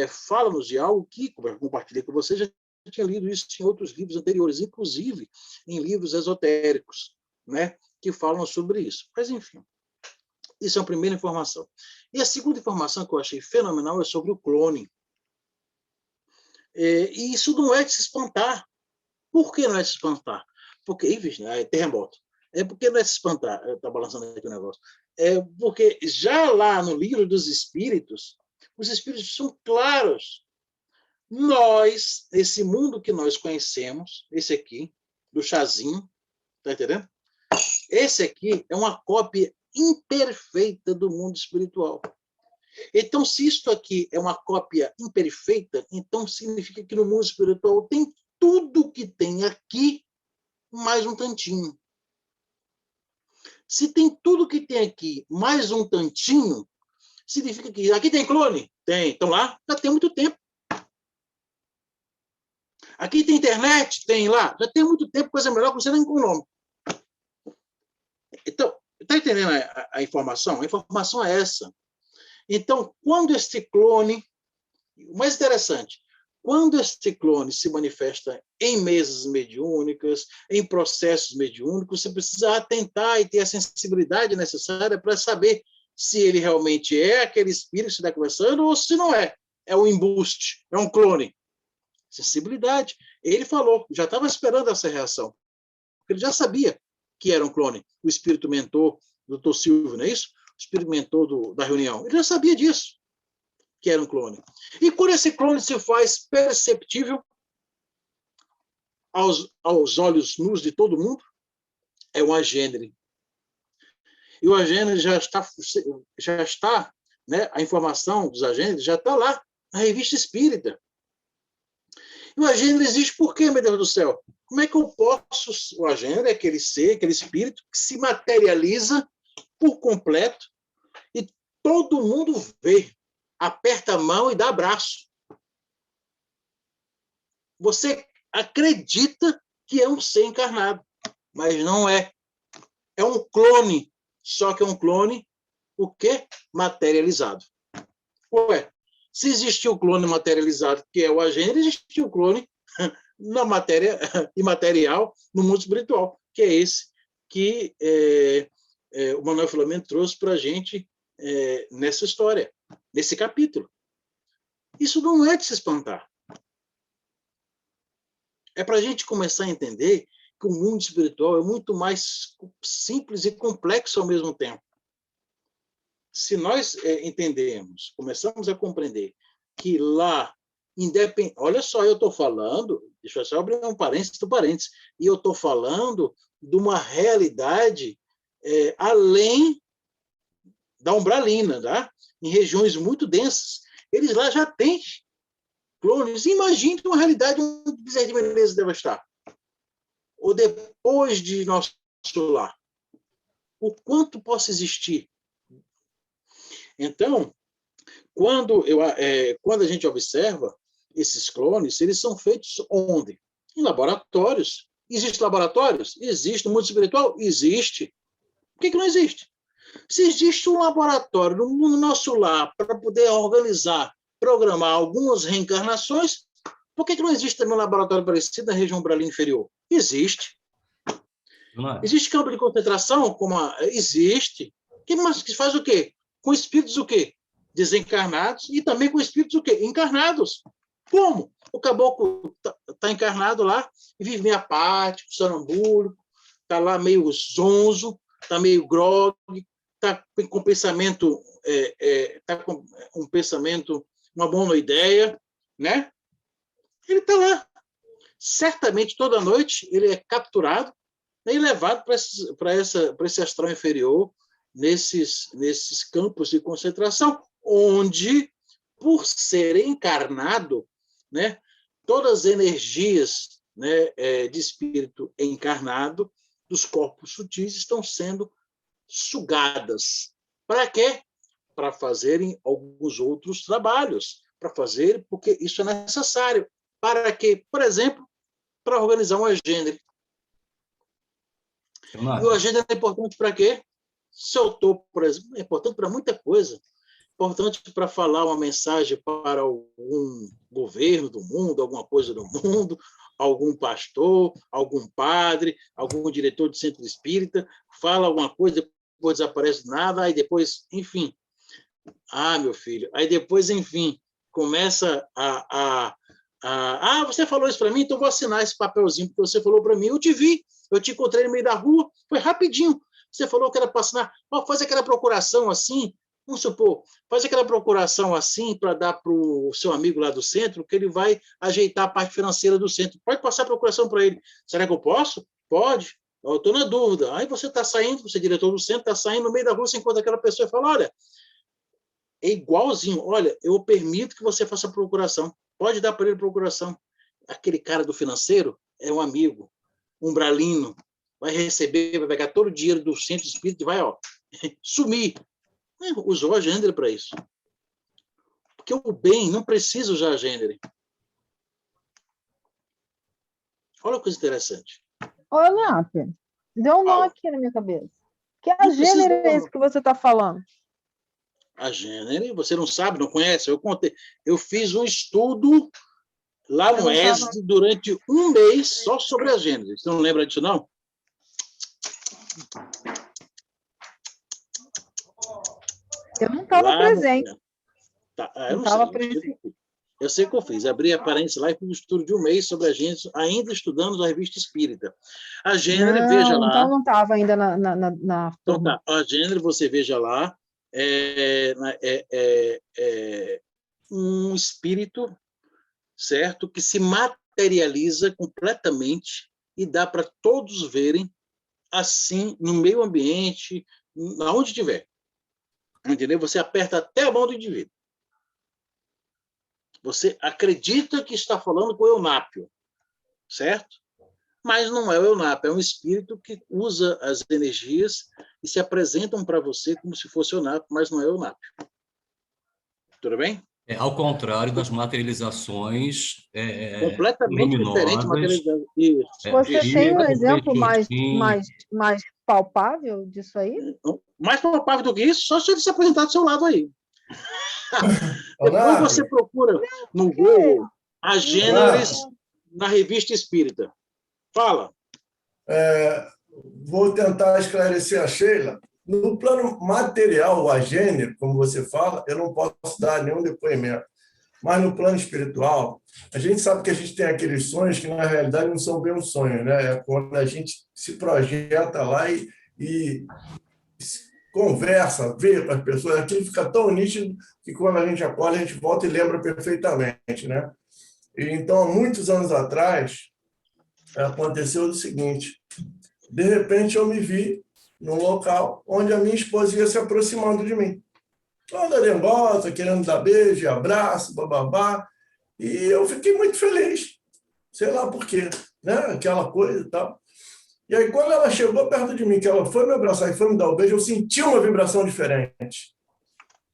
fala-nos de algo que, como eu compartilhei com vocês, já tinha lido isso em outros livros anteriores, inclusive em livros esotéricos, né, que falam sobre isso. Mas, enfim, isso é a primeira informação. E a segunda informação que eu achei fenomenal é sobre o clone. E isso não é de se espantar. Por que não é de se espantar? Porque, enfim, terremoto. Porque não é de se espantar. Está balançando aqui o negócio. Porque já lá no livro dos espíritos, os espíritos são claros. Nós, esse mundo que nós conhecemos, esse aqui, do chazinho, está entendendo? Esse aqui é uma cópia imperfeita do mundo espiritual. Então, se isto aqui é uma cópia imperfeita, então significa que no mundo espiritual tem tudo que tem aqui, mais um tantinho. Se tem tudo que tem aqui, mais um tantinho, significa que aqui tem clone? Tem. Então lá já tem muito tempo. Aqui tem internet? Tem lá. Já tem muito tempo, coisa melhor que você nem com o nome. Então, está entendendo a informação? A informação é essa. Então, quando este clone... O mais interessante, quando este clone se manifesta em mesas mediúnicas, em processos mediúnicos, você precisa atentar e ter a sensibilidade necessária para saber se ele realmente é aquele espírito que você está conversando ou se não é. É um embuste, é um clone. Sensibilidade. Ele falou, já estava esperando essa reação. Ele já sabia que era um clone. O espírito mentor do Dr. Silvio, não é isso? O espírito mentor da reunião. Ele já sabia disso, que era um clone. E quando esse clone se faz perceptível aos olhos nus de todo mundo, é um agênere. E o agênere já está, né, a informação dos agêneres já está lá, na revista espírita. E o agênere existe por quê, meu Deus do céu? Como é que eu posso... O agênere é aquele ser, aquele espírito que se materializa por completo e todo mundo vê, aperta a mão e dá abraço. Você acredita que é um ser encarnado, mas não é. É um clone, só que é um clone, o quê? Materializado. Ué, se existiu o clone materializado, que é o agênere, existiu o clone na matéria imaterial, no mundo espiritual, que é esse que o Manuel Filomeno trouxe para a gente nessa história, nesse capítulo. Isso não é de se espantar. É para a gente começar a entender que o mundo espiritual é muito mais simples e complexo ao mesmo tempo. Se nós entendemos, começamos a compreender que lá Olha só, eu estou falando, deixa eu só abrir um parênteses do parênteses, e eu estou falando de uma realidade além da umbralina, tá? Em regiões muito densas. Eles lá já têm clones. Imagine uma realidade onde Bezerra de Menezes deve estar. Ou depois de nosso lar. O quanto possa existir. Então, quando a gente observa esses clones, eles são feitos onde? Em laboratórios. Existem laboratórios? Existe. No mundo espiritual? Existe. Por que não existe? Se existe um laboratório no nosso lar para poder organizar, programar algumas reencarnações, por que não existe também um laboratório parecido na região umbralina inferior? Existe. Existe campo de concentração? Existe. Que faz o quê? Com espíritos o quê? Desencarnados e também com espíritos o quê? Encarnados. Como? O caboclo está encarnado lá e vive meio apático, sonambúlico, está lá meio zonzo, está meio grogue, está com pensamento, uma monoideia, né? Ele está lá. Certamente, toda noite, ele é capturado e levado para esse astral inferior, nesses campos de concentração, onde, por ser encarnado, né, todas as energias, né, de espírito encarnado dos corpos sutis estão sendo sugadas. Para quê? Para fazerem alguns outros trabalhos, porque isso é necessário. Para quê? Por exemplo, para organizar um agenda. E o agenda é importante para quê? Se eu estou, por exemplo, é importante para muita coisa. Importante para falar uma mensagem para algum governo do mundo, alguma coisa do mundo, algum pastor, algum padre, algum diretor de centro espírita, fala alguma coisa, depois desaparece nada, aí depois, enfim. Meu filho, aí depois, enfim, começa você falou isso para mim, então vou assinar esse papelzinho que você falou para mim. Eu te vi, eu te encontrei no meio da rua, foi rapidinho. Você falou que era para assinar. Faz aquela procuração assim, vamos supor, faz aquela procuração assim para dar para o seu amigo lá do centro, que ele vai ajeitar a parte financeira do centro. Pode passar a procuração para ele. Será que eu posso? Pode. Eu estou na dúvida. Aí você está saindo, você é diretor do centro, está saindo no meio da rua, você encontra aquela pessoa e fala, olha, é igualzinho, olha, eu permito que você faça a procuração. Pode dar para ele a procuração. Aquele cara do financeiro é um amigo, umbralino, vai receber, vai pegar todo o dinheiro do centro espírita e vai, sumir. Usou a gênero para isso. Porque o bem não precisa usar a gênero. Olha que coisa interessante. Ô, Nápia, deu um nó aqui na minha cabeça. Que a gênero é esse que você está falando? A gênero, você não sabe, não conhece? Eu contei. Eu fiz um estudo lá no ESD durante um mês só sobre a gênero. Você não lembra disso, não? Eu não estava presente. Eu não estava presente. Eu sei que eu fiz. Abri a parênteses lá e fiz um estudo de um mês sobre a gênero, ainda estudando a revista Espírita. A gênero, veja lá. Então não estava ainda na Então tá. A gênero, você veja lá. Um espírito, certo, que se materializa completamente e dá para todos verem assim no meio ambiente, aonde estiver. Entendeu? Você aperta até a mão do indivíduo. Você acredita que está falando com o Eunápio, certo? Mas não é o Eunápio, é um espírito que usa as energias e se apresentam para você como se fosse o Eunápio, mas não é o Eunápio. Tudo bem? Ao contrário das materializações completamente diferente. Você tem um exemplo mais palpável disso aí? Mais palpável do que isso, só se ele se apresentar do seu lado aí. Depois você procura no Google a gêneres na revista Espírita. Fala. Vou tentar esclarecer a Sheila. No plano material, o agênero, como você fala, eu não posso dar nenhum depoimento. Mas no plano espiritual, a gente sabe que a gente tem aqueles sonhos que, na realidade, não são bem um sonho, né? É quando a gente se projeta lá e conversa, vê para as pessoas, aquilo fica tão nítido que, quando a gente acorda, a gente volta e lembra perfeitamente, né? E, então, há muitos anos atrás, aconteceu o seguinte: de repente eu me vi num local onde a minha esposa ia se aproximando de mim. Toda dengosa, querendo dar beijo, abraço, bababá. E eu fiquei muito feliz. Sei lá por quê, né? Aquela coisa e tal. E aí, quando ela chegou perto de mim, que ela foi me abraçar e foi me dar o beijo, eu senti uma vibração diferente.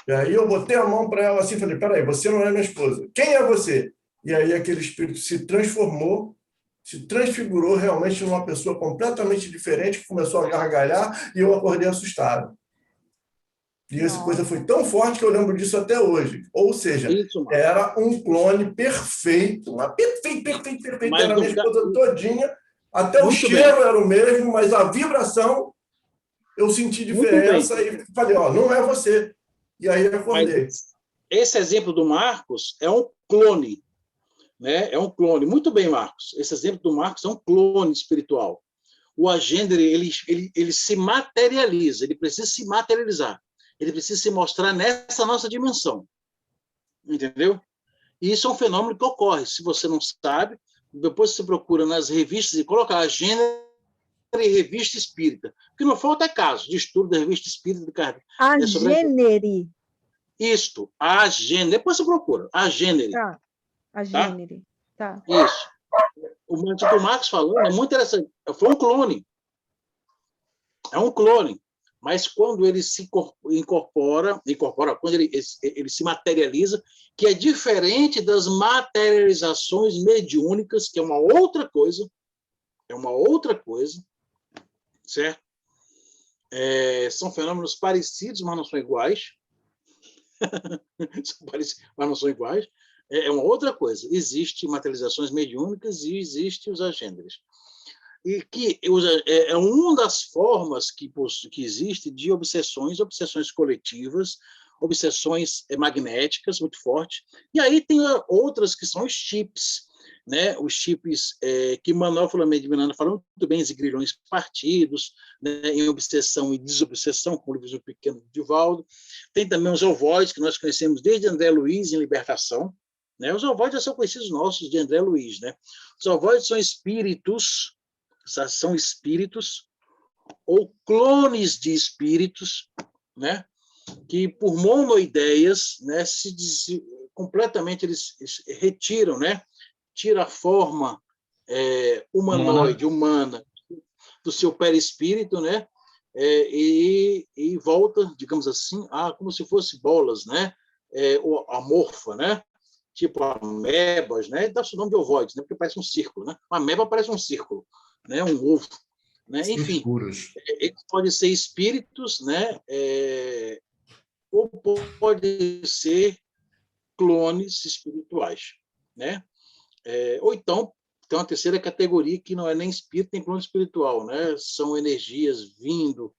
E aí eu botei a mão para ela assim e falei: peraí, você não é minha esposa. Quem é você? E aí aquele espírito se transformou, se transfigurou realmente numa pessoa completamente diferente, que começou a gargalhar, e eu acordei assustado. E essa coisa foi tão forte que eu lembro disso até hoje. Ou seja, Isso, Marcos. era um clone perfeito, mas perfeito. Mas Era a no minha ca- esposa todinha, até o Muito bem, cheiro era o mesmo, mas a vibração eu senti muito bem. diferença e falei: ó, não é você. E aí eu Mas acordei. esse exemplo do Marcos é um clone, né? É um clone. Muito bem, Marcos. Esse exemplo do Marcos é um clone espiritual. O agênere, ele se materializa, ele precisa se materializar. Ele precisa se mostrar nessa nossa dimensão. Entendeu? E isso é um fenômeno que ocorre. Se você não sabe, depois você procura nas revistas e coloca agênere e revista espírita. O que não falta é caso de estudo da revista espírita do Kardec. Agênere. Isto, agênere. Depois você procura. Agênere. Tá. Agênere. Tá. Isso. O que o Marcos falou é muito interessante. Foi um clone. É um clone. Mas quando ele se incorpora, quando ele se materializa, que é diferente das materializações mediúnicas, que é uma outra coisa, certo? São fenômenos parecidos, mas não são iguais. São parecidos, mas não são iguais. É uma outra coisa. Existem materializações mediúnicas e existem os agêneres. E que é uma das formas que existe de obsessões coletivas, obsessões magnéticas muito fortes. E aí tem outras que são os chips, né? Os chips que Manuel Filomeno de Miranda falou muito bem, os grilhões partidos, né? Em obsessão e desobsessão, como o livro pequeno de Divaldo. Tem também os ovoides, que nós conhecemos desde André Luiz, em Libertação. Né? Os ovoides já são conhecidos nossos, de André Luiz. Né? Os ovoides são espíritos ou clones de espíritos, né, que por monoideias, né, completamente eles retiram, né, tira a forma humanoide, humana, do seu perispírito, né, e volta, digamos assim, como se fosse bolas, né, amorfa, né, tipo amebas, né, dá-se o nome de ovoides, né, porque parece um círculo, né, uma ameba parece um círculo, né, um ovo, né? Enfim, eles podem ser espíritos, né, ou podem ser clones espirituais, né? Ou então tem uma terceira categoria que não é nem espírito nem clone espiritual, né? São energias vindo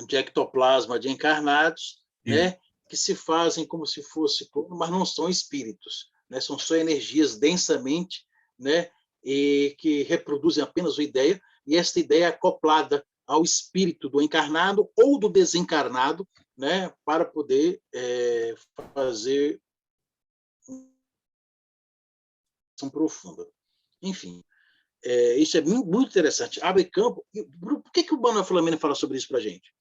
de ectoplasma de encarnados, né, que se fazem como se fosse clone, mas não são espíritos, né? São só energias densamente, né, e que reproduzem apenas uma ideia, e esta ideia é acoplada ao espírito do encarnado ou do desencarnado, né, para poder fazer uma profunda. Enfim, isso é muito interessante. Abre campo. Por que o Manuel Filomeno fala sobre isso para a gente?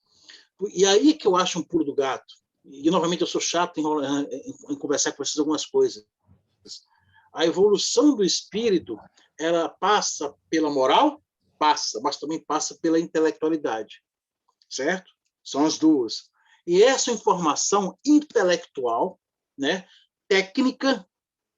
E aí que eu acho um pulo do gato. E, novamente, eu sou chato em conversar com vocês algumas coisas. A evolução do espírito, ela passa pela moral? Passa, mas também passa pela intelectualidade, certo? São as duas. E essa informação intelectual, né, técnica,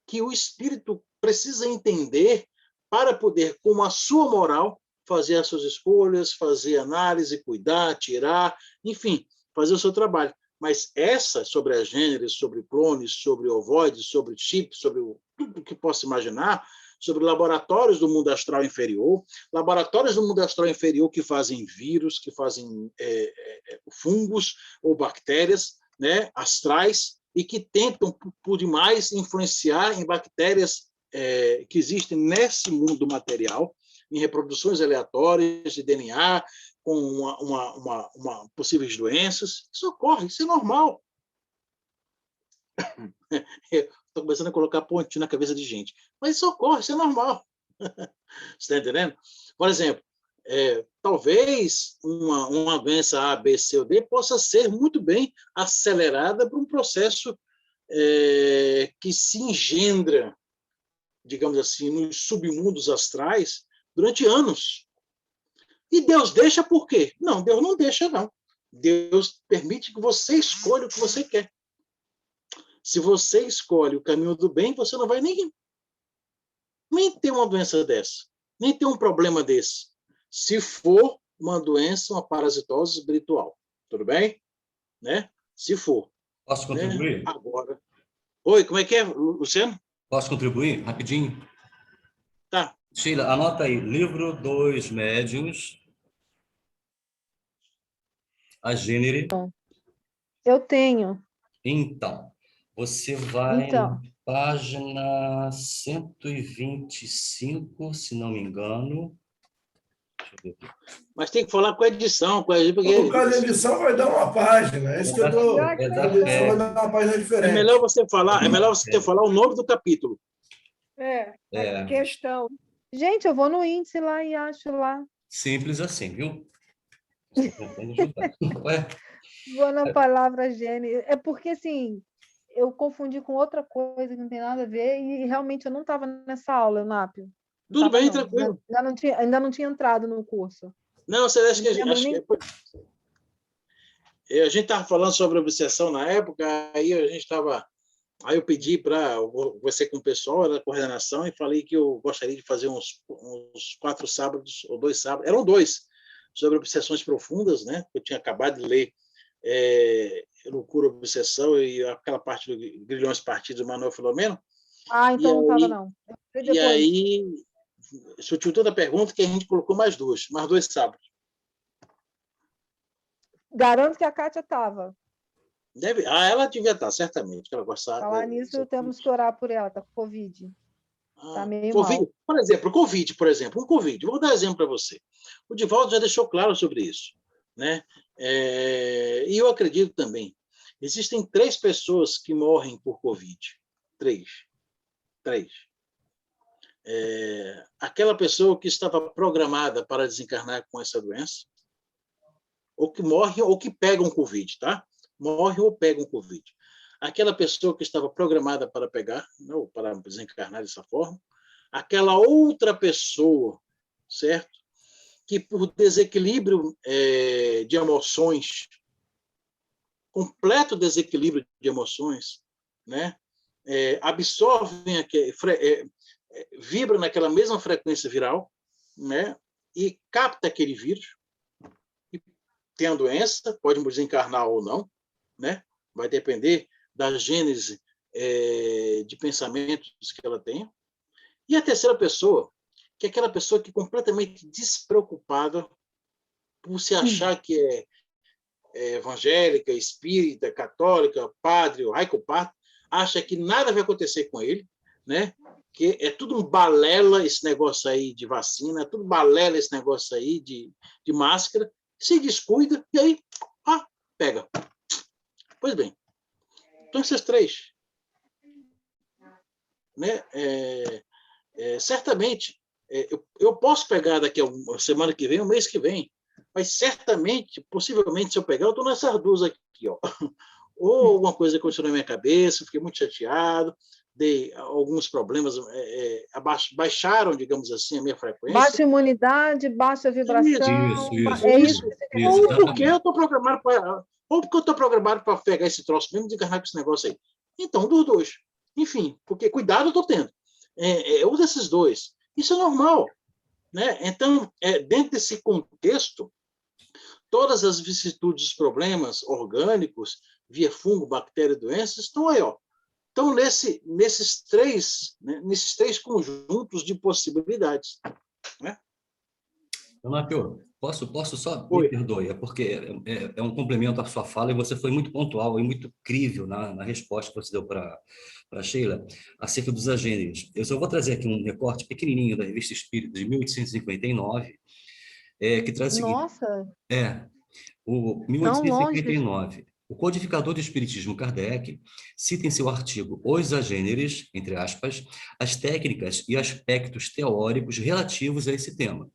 que o espírito precisa entender para poder, com a sua moral, fazer as suas escolhas, fazer análise, cuidar, tirar, enfim, fazer o seu trabalho. Mas essa, sobre agêneres, sobre clones, sobre ovoides, sobre chips, sobre tudo que possa imaginar, sobre laboratórios do mundo astral inferior, laboratórios do mundo astral inferior que fazem vírus, que fazem fungos ou bactérias, né, astrais, e que tentam, por demais, influenciar em bactérias que existem nesse mundo material, em reproduções aleatórias de DNA, com possíveis doenças. Isso ocorre, isso é normal. Estou começando a colocar pontinho na cabeça de gente. Mas isso ocorre, isso é normal. Você está entendendo? Por exemplo, talvez uma doença A, B, C ou D possa ser muito bem acelerada por um processo que se engendra, digamos assim, nos submundos astrais durante anos. E Deus deixa por quê? Não, Deus não deixa, não. Deus permite que você escolha o que você quer. Se você escolhe o caminho do bem, você não vai nem ter uma doença dessa, nem ter um problema desse, se for uma doença, uma parasitose espiritual. Tudo bem? Né? Se for. Posso contribuir? Né? Agora. Oi, como é que é, Luciano? Posso contribuir? Rapidinho. Tá. Sheila, anota aí. Livro dos Médiuns. A Gênere. Eu tenho. Então, você vai na página 125, se não me engano. Deixa eu ver aqui. Mas tem que falar com a edição, porque... No caso da edição vai dar uma página. É isso que eu estou... A edição vai dar uma página diferente. É melhor você falar o nome do capítulo. A questão. Gente, eu vou no índice lá e acho lá. Simples assim, viu? Você tentando ajudar. Vou na palavra gênero. É porque, assim, eu confundi com outra coisa que não tem nada a ver e realmente eu não estava nessa aula, Eunápio. Tudo bem, tranquilo. Ainda não tinha entrado no curso. Não, você acha que a gente estava falando sobre obsessão na época, aí eu pedi para você com o pessoal da coordenação e falei que eu gostaria de fazer uns 4 sábados ou 2 sábados, eram 2, sobre obsessões profundas, né? Eu tinha acabado de ler Loucura, Obsessão e aquela parte do Grilhões Partidos do Manuel Filomeno. Então não estava, não. E aí surgiu toda a pergunta que a gente colocou mais 2 sábados. Garanto que a Kátia estava. Ela devia estar, certamente. Que ela gostava. Falar nisso, temos que orar por ela, está com Covid. Está meio COVID, mal. Por exemplo, um Covid. Vou dar exemplo para você. O Divaldo já deixou claro sobre isso. Né? E eu acredito também. Existem 3 pessoas que morrem por Covid. 3. Aquela pessoa que estava programada para desencarnar com essa doença, ou que morre, ou que pegam Covid, tá? Morre ou pegam Covid. Aquela pessoa que estava programada para pegar, ou para desencarnar dessa forma, aquela outra pessoa, certo? Que por desequilíbrio de emoções, completo desequilíbrio de emoções, né? Absorvem, vibra naquela mesma frequência viral, né? E capta aquele vírus, e tem a doença, pode desencarnar ou não, né? Vai depender da gênese de pensamentos que ela tem. E a terceira pessoa, que é aquela pessoa que é completamente despreocupada por se achar que é evangélica, espírita, católica, padre, ou raicopato, acha que nada vai acontecer com ele, né? Que é tudo um balela esse negócio aí de vacina, é tudo balela esse negócio aí de máscara, se descuida e aí pega. Pois bem, então esses 3, né? Certamente, eu posso pegar daqui a uma semana que vem, um mês que vem, mas certamente, possivelmente, se eu pegar, eu estou nessas 2 aqui, ó. Ou alguma coisa aconteceu na minha cabeça, fiquei muito chateado, dei alguns problemas, baixaram, digamos assim, a minha frequência. Baixa imunidade, baixa vibração. Isso. Ou porque eu estou programado para pegar esse troço mesmo, desencarnar com esse negócio aí. Então, dos 2. Enfim, porque cuidado eu estou tendo. Um desses 2. Isso é normal. Né? Então, dentro desse contexto, todas as vicissitudes, os problemas orgânicos, via fungo, bactéria, doenças, estão aí. Estão nesses 3 conjuntos de possibilidades. Né? Renato, posso só? Me perdoe, porque é um complemento à sua fala e você foi muito pontual e muito crível na resposta que você deu para a Sheila acerca dos agêneres. Eu só vou trazer aqui um recorte pequenininho da Revista Espírita de 1859, que traz o seguinte... Nossa! O 1859. O codificador do Espiritismo, Kardec, cita em seu artigo Os Agêneres, entre aspas, as técnicas e aspectos teóricos relativos a esse tema.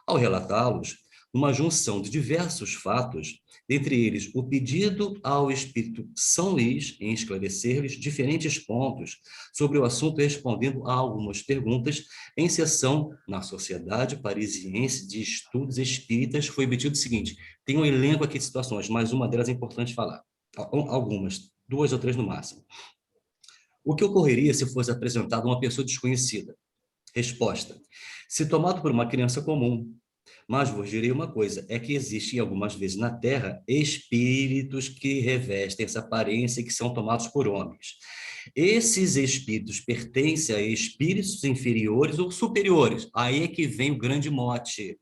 Ao relatá-los, uma junção de diversos fatos, dentre eles o pedido ao Espírito São Luís em esclarecer-lhes diferentes pontos sobre o assunto, respondendo a algumas perguntas, em sessão na Sociedade Parisiense de Estudos Espíritas, foi obtido o seguinte: tem um elenco aqui de situações, mas uma delas é importante falar. Algumas, 2 ou 3 no máximo. O que ocorreria se fosse apresentado uma pessoa desconhecida? Resposta: se tomado por uma criança comum. Mas vos direi uma coisa, é que existem algumas vezes na Terra espíritos que revestem essa aparência e que são tomados por homens. Esses espíritos pertencem a espíritos inferiores ou superiores. Aí é que vem o grande mote.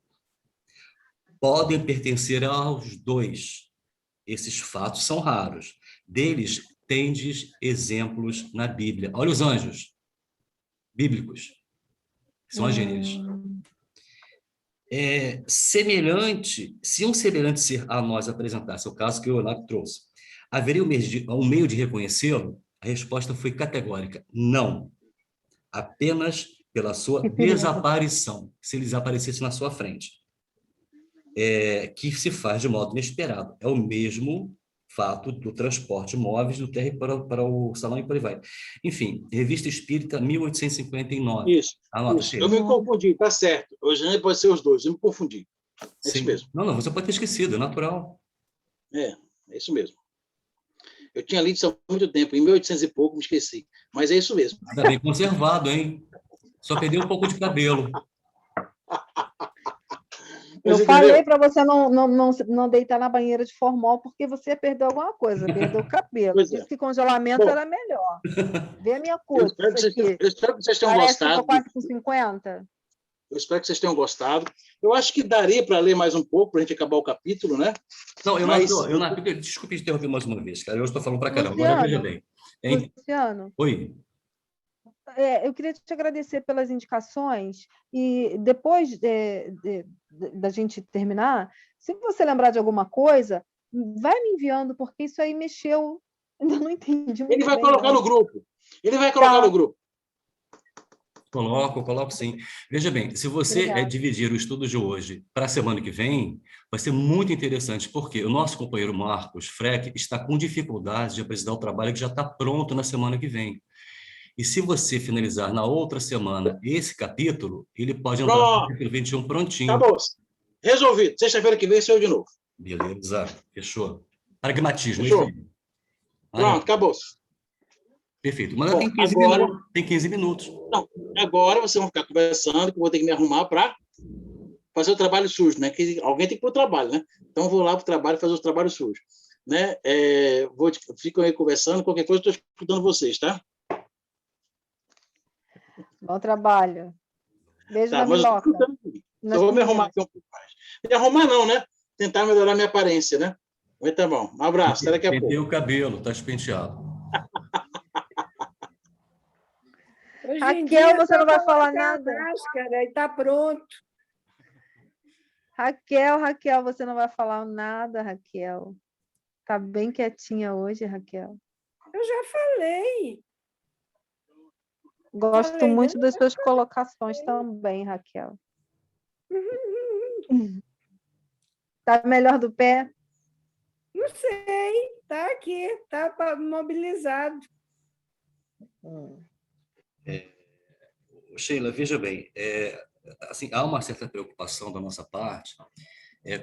Podem pertencer aos dois. Esses fatos são raros. Deles tendes exemplos na Bíblia. Olha os anjos bíblicos. São agêneres. Semelhante, se um semelhante ser a nós apresentasse o caso que o Leonardo trouxe, haveria um meio de reconhecê-lo? A resposta foi categórica: não. Apenas pela sua desaparição, se ele desaparecesse na sua frente. Que se faz de modo inesperado. É o mesmo fato do transporte móveis do térreo para o salão e por aí vai. Enfim, Revista Espírita, 1859. Isso. Eu me confundi, tá certo. Hoje pode ser os dois, eu me confundi. É isso mesmo. Não, você pode ter esquecido, é natural. É isso mesmo. Eu tinha lido isso há muito tempo, em 1800 e pouco, me esqueci. Mas é isso mesmo. Ainda bem conservado, hein? Só perdeu um pouco de cabelo. Eu falei para você não deitar na banheira de formol, porque você perdeu alguma coisa, perdeu o cabelo. Disse que congelamento era melhor. Vê a minha curva. Eu espero que vocês tenham Parece gostado. Que eu quase com 50. Eu espero que vocês tenham gostado. Eu acho que daria para ler mais um pouco, para a gente acabar o capítulo, né? Não, desculpe interromper mais uma vez, cara. Eu estou falando para caramba. Luciano, agora veja bem. Luciano. Oi. Eu queria te agradecer pelas indicações e depois da gente terminar, se você lembrar de alguma coisa, vai me enviando, porque isso aí mexeu. Ainda não entendi muito. Ele vai colocar no grupo. Ele vai colocar no grupo. Coloco sim. Veja bem, se você dividir o estudo de hoje para a semana que vem, vai ser muito interessante, porque o nosso companheiro Marcos Freck está com dificuldade de apresentar o trabalho que já está pronto na semana que vem. E se você finalizar na outra semana esse capítulo, ele pode entrar no capítulo 21 prontinho. Acabou. Resolvido. Sexta-feira que vem sou eu de novo. Beleza. Fechou. Pragmatismo. Fechou. Pronto, acabou. Perfeito. Mas tem 15 minutos. Tem 15 minutos. Não, agora vocês vão ficar conversando, que eu vou ter que me arrumar para fazer o trabalho sujo, né? Que alguém tem que ir para o trabalho, né? Então, vou lá para o trabalho fazer o trabalho sujo. Né? Fico aí conversando, qualquer coisa, estou escutando vocês, tá? Bom trabalho. Beijo na minhoca. Eu vou me arrumar aqui um pouco mais. Me arrumar não, né? Tentar melhorar minha aparência, né? Mas tá bom. Um abraço, até daqui a pouco. Pentei o cabelo, tá despenteado. Raquel, você não vai falar nada? Máscara, e tá pronto. Raquel, você não vai falar nada, Raquel. Tá bem quietinha hoje, Raquel. Eu já falei. Gosto muito das suas colocações também, Raquel. Tá melhor do pé? Não sei, tá aqui, tá mobilizado. Sheila, veja bem, assim, há uma certa preocupação da nossa parte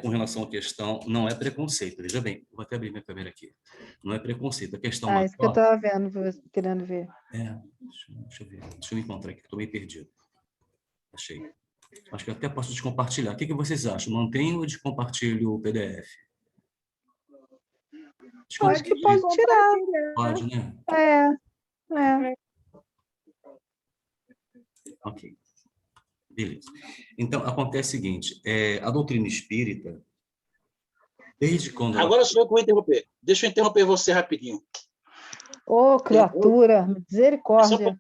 com relação à questão, não é preconceito, veja bem, vou até abrir minha câmera aqui, não é preconceito, a questão... isso que eu estava vendo, querendo ver. Deixa eu ver, deixa eu me encontrar aqui, que estou meio perdido. Achei. Acho que eu até posso descompartilhar. O que vocês acham? Mantenho ou descompartilho o PDF? Acho que pode tirar. Pode, né? Ok. Beleza. Então, acontece o seguinte, a doutrina espírita, desde quando... Agora sou eu que vou interromper. Deixa eu interromper você rapidinho. Ô, criatura, misericórdia.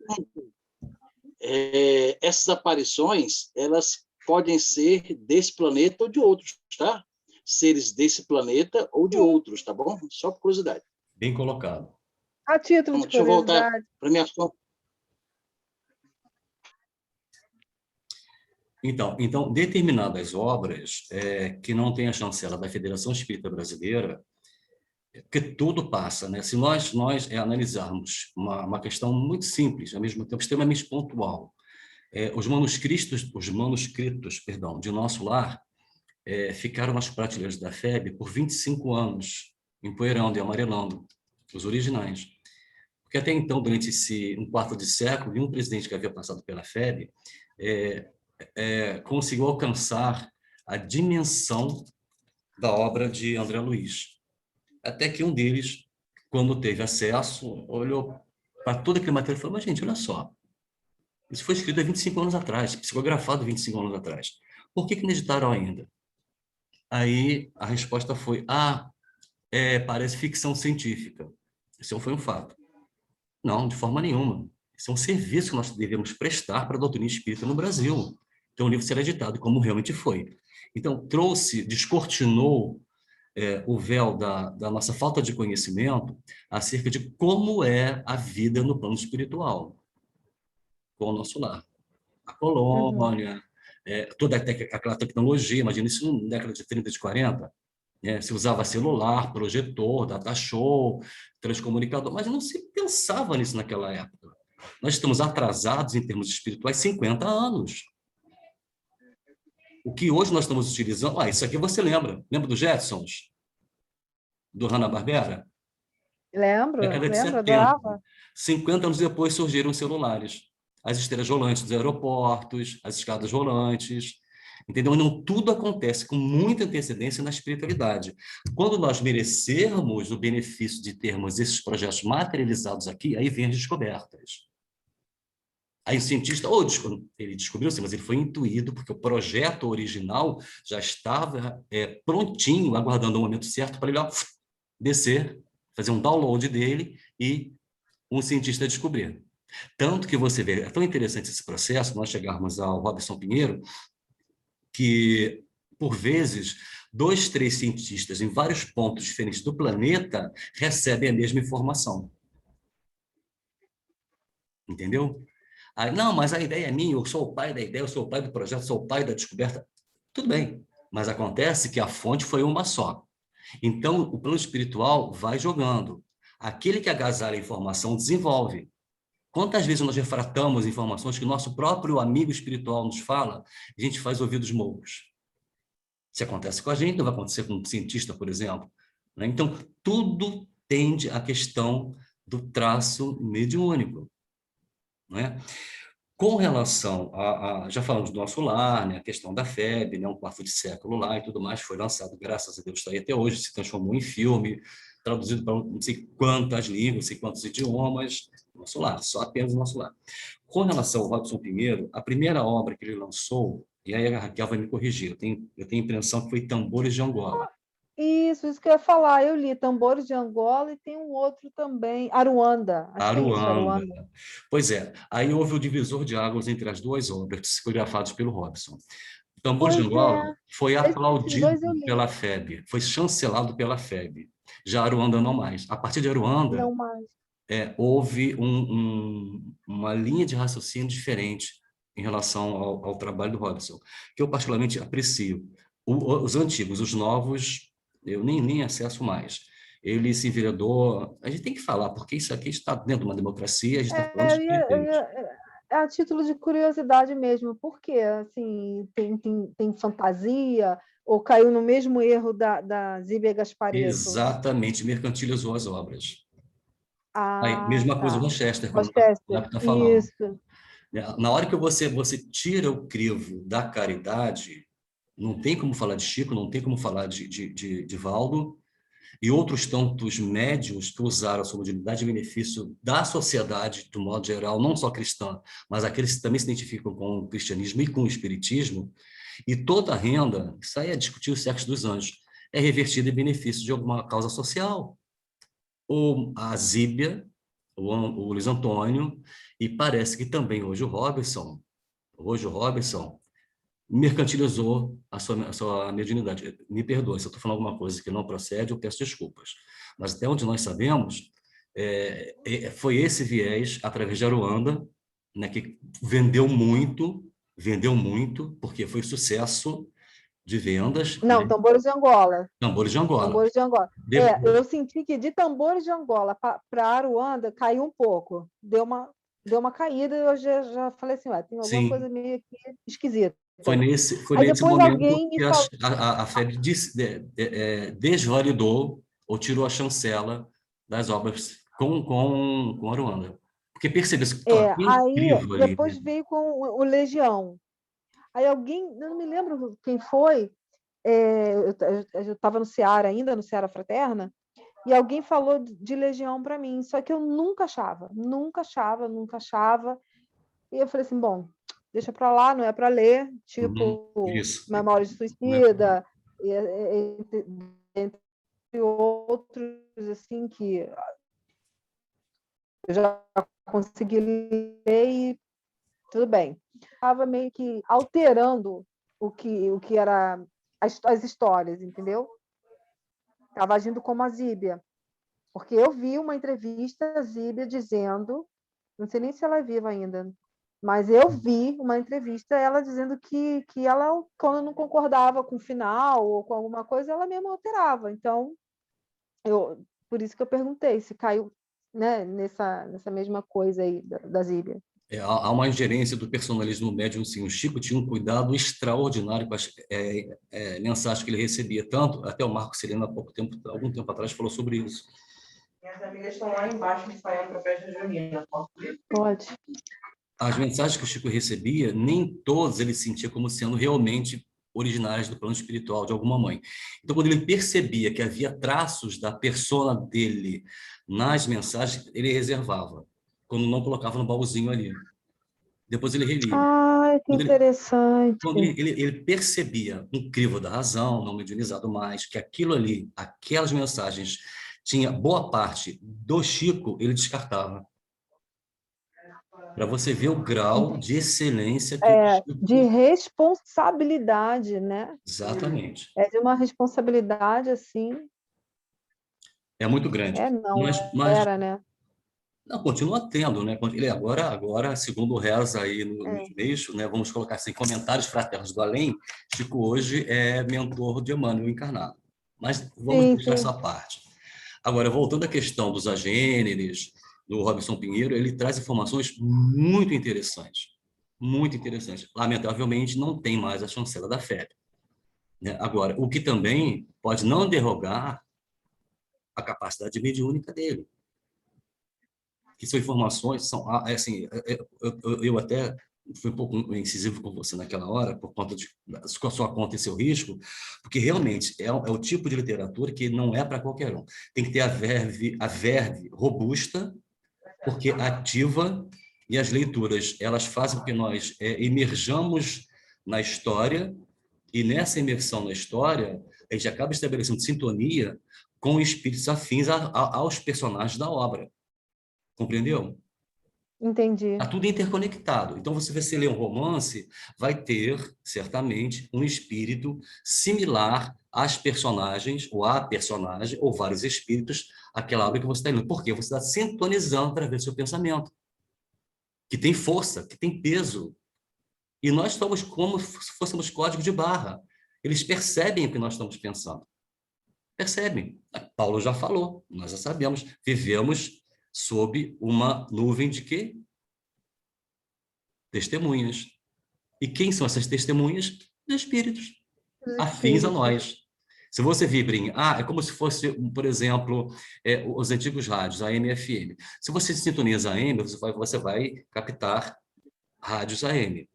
Essas aparições, elas podem ser desse planeta ou de outros, tá? seres desse planeta ou de outros, tá bom? Só por curiosidade. Bem colocado. A título Então, de deixa eu voltar curiosidade. para minha ação. Então, determinadas obras que não têm a chancela da Federação Espírita Brasileira, porque tudo passa, né? Se nós analisarmos uma questão muito simples, ao mesmo tempo extremamente pontual, os manuscritos, perdão, de Nosso Lar ficaram nas prateleiras da FEB por 25 anos, empoeirando e amarelando, os originais. Porque até então, durante um quarto de século, nenhum presidente que havia passado pela FEB conseguiu alcançar a dimensão da obra de André Luiz. Até que um deles, quando teve acesso, olhou para todo aquele material e falou: mas, gente, olha só, isso foi escrito há 25 anos atrás, psicografado há 25 anos atrás. Por que não editaram ainda? Aí a resposta foi: parece ficção científica. Isso foi um fato. Não, de forma nenhuma. Isso é um serviço que nós devemos prestar para a doutrina espírita no Brasil. Então, o livro será editado, como realmente foi. Então, descortinou o véu da nossa falta de conhecimento acerca de como é a vida no plano espiritual, com o nosso lar. A colônia, toda aquela tecnologia, imagina isso na década de 30, de 40, se usava celular, projetor, data show, transcomunicador, mas não se pensava nisso naquela época. Nós estamos atrasados em termos espirituais 50 anos. O que hoje nós estamos utilizando... isso aqui você lembra? Lembra dos Jetsons? Do Hanna-Barbera? Lembro, Década de 70. adorava. 50 anos depois surgiram os celulares. As esteiras rolantes dos aeroportos, as escadas rolantes... Entendeu? Não tudo acontece com muita antecedência na espiritualidade. Quando nós merecermos o benefício de termos esses projetos materializados aqui, aí vem as descobertas. Aí o cientista, ele descobriu, sim, mas ele foi intuído, porque o projeto original já estava prontinho, aguardando o momento certo para ele descer, fazer um download dele e um cientista descobrir. Tanto que você vê, é tão interessante esse processo, nós chegarmos ao Robson Pinheiro, que, por vezes, 2, 3 cientistas em vários pontos diferentes do planeta recebem a mesma informação. Entendeu? Aí, não, mas a ideia é minha, eu sou o pai da ideia, eu sou o pai do projeto, eu sou o pai da descoberta. Tudo bem, mas acontece que a fonte foi uma só. Então, o plano espiritual vai jogando. Aquele que agasalha a informação desenvolve. Quantas vezes nós refratamos informações que o nosso próprio amigo espiritual nos fala, a gente faz ouvidos moucos. Se acontece com a gente, não vai acontecer com um cientista, por exemplo. Então, tudo tende à questão do traço mediúnico. Com relação já falamos do Nosso Lar, a questão da FEB, um quarto de século lá e tudo mais, foi lançado, graças a Deus, está aí até hoje, se transformou em filme, traduzido para não sei quantas línguas, não sei quantos idiomas, Nosso Lar, só apenas o Nosso Lar. Com relação ao Robson Pinheiro, a primeira obra que ele lançou, e aí a Raquel vai me corrigir, eu tenho a impressão que foi Tambores de Angola. Isso que eu ia falar. Eu li Tambores de Angola e tem um outro também, Aruanda. Acho que é isso, Aruanda. Pois é, aí houve o divisor de águas entre as duas obras, psicografadas pelo Robson. Tambores de Angola foi aplaudido pela FEB, foi chancelado pela FEB. Já Aruanda não mais. A partir de Aruanda, não mais. Houve uma linha de raciocínio diferente em relação ao trabalho do Robson, que eu particularmente aprecio. Os antigos, os novos, eu nem acesso mais. Ele se enveredou... A gente tem que falar, porque isso aqui está dentro de uma democracia, a gente está falando de perfeitos. A título de curiosidade mesmo, porque assim, tem fantasia, ou caiu no mesmo erro da Zíbia Gasparetto? Exatamente, mercantilizou as obras. Aí, mesma coisa o Rochester, como Rochester, está falando. isso. Na hora que você tira o crivo da caridade, não tem como falar de Chico, não tem como falar de Valdo, e outros tantos médiuns que usaram a sua mediunidade em benefício da sociedade, do modo geral, não só cristã, mas aqueles que também se identificam com o cristianismo e com o espiritismo, e toda a renda, isso aí é discutir os séculos dos anjos, é revertida em benefício de alguma causa social. Ou a Zíbia, o Luiz Antônio, e parece que também hoje o Robson, mercantilizou a sua mediunidade. Me perdoe, se eu estou falando alguma coisa que não procede, eu peço desculpas. Mas até onde nós sabemos, foi esse viés, através de Aruanda, né, que vendeu muito, porque foi sucesso de vendas, Não, né? Tambores de Angola. Tambores de Angola. Tambores de Angola. Depois, Eu senti que de Tambores de Angola para Aruanda caiu um pouco. Deu uma caída e eu já falei assim, ué, tem alguma coisa sim, meio aqui esquisita. foi nesse Aí depois momento alguém me que falou. a FEB desvalidou ou tirou a chancela das obras com Aruanda. Porque percebeu-se que Aí incrível ali, né? depois veio com o Legião. Aí alguém, eu não me lembro quem foi, eu estava no Ceará ainda, no Ceará Fraterna, e alguém falou de Legião para mim, só que eu nunca achava. E eu falei assim, bom, deixa para lá, não é para ler, tipo Isso. Memória de Suicida, entre outros, assim, que eu já consegui ler e tudo bem. Estava meio que alterando o que era as histórias, entendeu? Estava agindo como a Zíbia. Porque eu vi uma entrevista da Zíbia dizendo, não sei nem se ela é viva ainda, mas eu vi uma entrevista ela dizendo que ela, quando não concordava com o final ou com alguma coisa, ela mesma alterava. Então, por isso que eu perguntei se caiu, né, nessa mesma coisa aí da Zíbia. Há uma ingerência do personalismo médium, sim. O Chico tinha um cuidado extraordinário com as mensagens que ele recebia, tanto, até o Marco Sereno, algum tempo atrás, falou sobre isso. Minhas amigas estão lá embaixo ensaiando para a festa junina. Pode. As mensagens que o Chico recebia, nem todas ele sentia como sendo realmente originárias do plano espiritual de alguma mãe. Então, quando ele percebia que havia traços da persona dele nas mensagens, ele reservava, quando não colocava no baúzinho ali. Depois ele relia. Ah, que interessante. Quando ele percebia um crivo da razão, não mediunizado mais, que aquilo ali, aquelas mensagens, tinha boa parte do Chico, ele descartava. Para você ver o grau de excelência que o Chico... De responsabilidade, né? Exatamente. É de uma responsabilidade assim. É muito grande. Não Mas era, né? não, continua tendo, né? Ele agora, segundo reza aí nos meios, né? Vamos colocar assim, comentários fraternos do além, Chico hoje é mentor de Emmanuel encarnado. Mas vamos deixar essa parte. Agora, voltando à questão dos agêneres, do Robson Pinheiro, ele traz informações muito interessantes. Muito interessantes. Lamentavelmente, não tem mais a chancela da FEB. Né? Agora, o que também pode não derrogar a capacidade mediúnica dele. Que são informações, assim, eu até fui um pouco incisivo com você naquela hora, por conta com a sua conta e seu risco, porque realmente é o tipo de literatura que não é para qualquer um. Tem que ter a verve robusta, porque ativa, e as leituras, elas fazem com que nós emerjamos na história, e nessa imersão na história, a gente acaba estabelecendo sintonia com espíritos afins aos personagens da obra. Compreendeu? Entendi. Está tudo interconectado. Então, você ler um romance, vai ter, certamente, um espírito similar às personagens, ou à personagem, ou vários espíritos, aquela obra que você está lendo. Por quê? Você está sintonizando através do seu pensamento, que tem força, que tem peso. E nós estamos como se fôssemos código de barra. Eles percebem o que nós estamos pensando. Percebem. Paulo já falou, nós já sabemos. Vivemos sob uma nuvem de quê? Testemunhas. E quem são essas testemunhas? Os espíritos, afins a nós. Se você vibra em é como se fosse, por exemplo, os antigos rádios, AM e FM. Se você sintoniza AM, você vai captar rádios AM.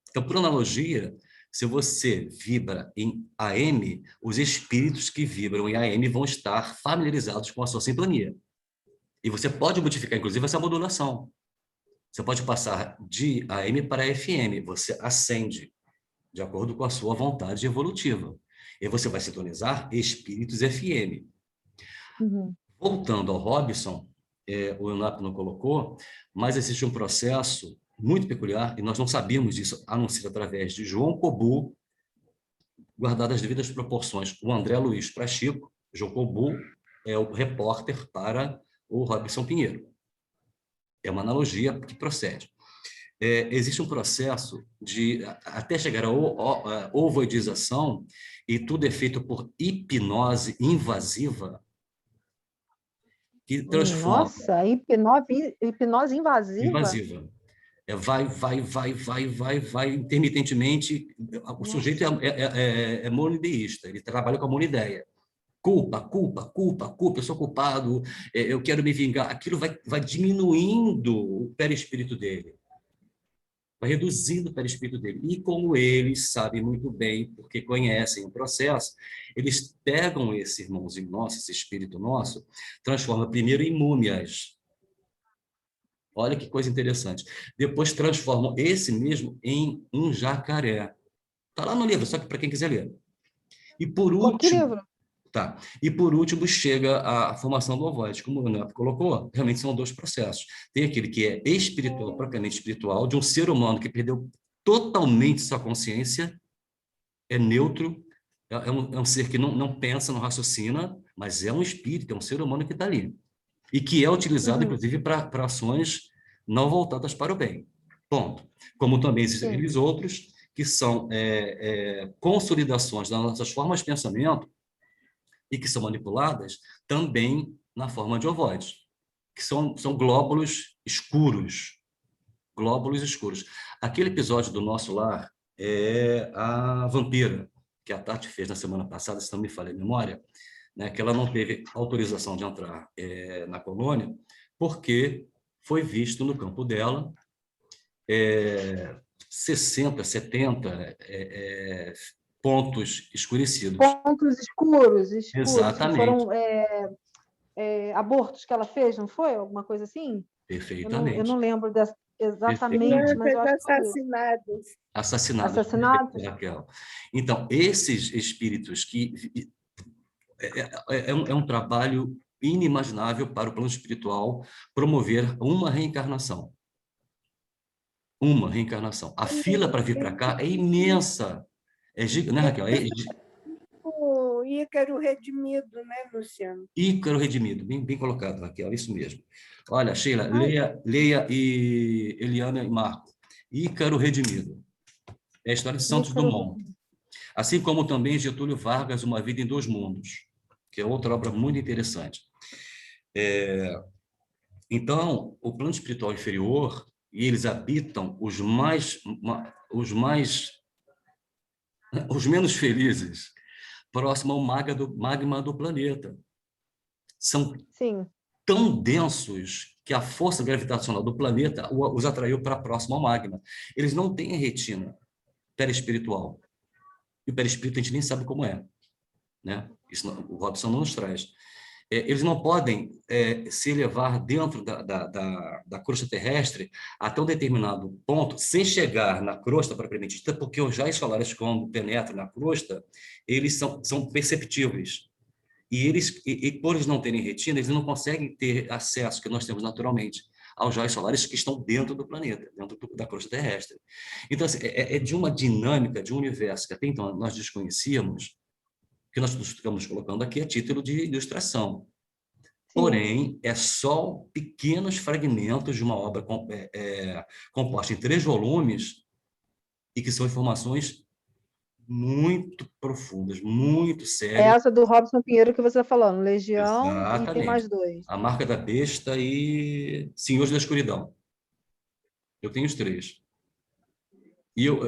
Então, por analogia, se você vibra em AM, os espíritos que vibram em AM vão estar familiarizados com a sua sintonia. E você pode modificar, inclusive, essa modulação. Você pode passar de AM para FM. Você acende, de acordo com a sua vontade evolutiva. E você vai sintonizar espíritos FM. Uhum. Voltando ao Robson, o Leonardo não colocou, mas existe um processo muito peculiar, e nós não sabíamos disso, a não ser através de João Cobu, guardadas as devidas proporções, o André Luiz para Chico, João Cobu é o repórter para o Robson Pinheiro. É uma analogia que procede. Existe um processo de, até chegar à ovoidização, e tudo é feito por hipnose invasiva, que transforma. Nossa, hipnose invasiva? Invasiva. Vai, intermitentemente. O sujeito é monoideísta, ele trabalha com a monoideia. Culpa, culpa, culpa, culpa, eu sou culpado, eu quero me vingar. Aquilo vai diminuindo o perispírito dele, vai reduzindo o perispírito dele. E como eles sabem muito bem, porque conhecem o processo, eles pegam esse irmãozinho nosso, esse espírito nosso, transforma primeiro em múmias. Olha que coisa interessante. Depois transformam esse mesmo em um jacaré. Está lá no livro, só que para quem quiser ler. E por Que último, livro? tá. E por último chega a formação do ovoide, como o Neto colocou, realmente são dois processos. Tem aquele que é espiritual, propriamente espiritual, de um ser humano que perdeu totalmente sua consciência, é neutro, é um ser que não pensa, não raciocina, mas é um espírito, é um ser humano que está ali. E que é utilizado, inclusive, para ações não voltadas para o bem. Ponto. Como também existem aqueles outros que são consolidações das nossas formas de pensamento e que são manipuladas também na forma de ovoides, que são glóbulos escuros. Glóbulos escuros. Aquele episódio do Nosso Lar é a vampira, que a Tati fez na semana passada, se não me falha a memória, né, que ela não teve autorização de entrar na colônia, porque foi visto no campo dela 60, 70 pontos escurecidos. Pontos escuros, que Exatamente. foram abortos que ela fez, não foi? Alguma coisa assim? Perfeitamente. Eu não lembro exatamente, mas eu acho que assassinados. Assassinados? Raquel. Então, esses espíritos que é um trabalho inimaginável para o plano espiritual promover uma reencarnação. Uma reencarnação. A fila para vir para cá é imensa. Né, Raquel? O Ícaro redimido, né, Luciano? Ícaro redimido, bem colocado, Raquel, isso mesmo. Olha, Sheila, Leia e Eliana e Marco. Ícaro redimido. É a história de Santos Dumont. Assim como também Getúlio Vargas, Uma Vida em Dois Mundos, que é outra obra muito interessante. Então, o plano espiritual inferior, e eles habitam os menos felizes, próximo ao magma do planeta. São tão densos que a força gravitacional do planeta os atraiu para próximo ao magma. Eles não têm retina perispiritual. E o perispírito a gente nem sabe como é, né? Isso o Robson não nos traz. Eles não podem se elevar dentro da crosta terrestre até um determinado ponto, sem chegar na crosta propriamente dita, porque os raios solares, quando penetram na crosta, eles são perceptíveis. E por eles não terem retina, eles não conseguem ter acesso, que nós temos naturalmente, aos raios solares que estão dentro do planeta, dentro da crosta terrestre. Então, assim, é de uma dinâmica, de um universo que até então nós desconhecíamos, que nós estamos colocando aqui a título de ilustração. Porém, é só pequenos fragmentos de uma obra composta em 3 volumes e que são informações muito profundas, muito sérias. Essa do Robson Pinheiro que você está falando, Legião, Exatamente. E tem mais 2. A Marca da Besta e Senhores da Escuridão. Eu tenho os 3.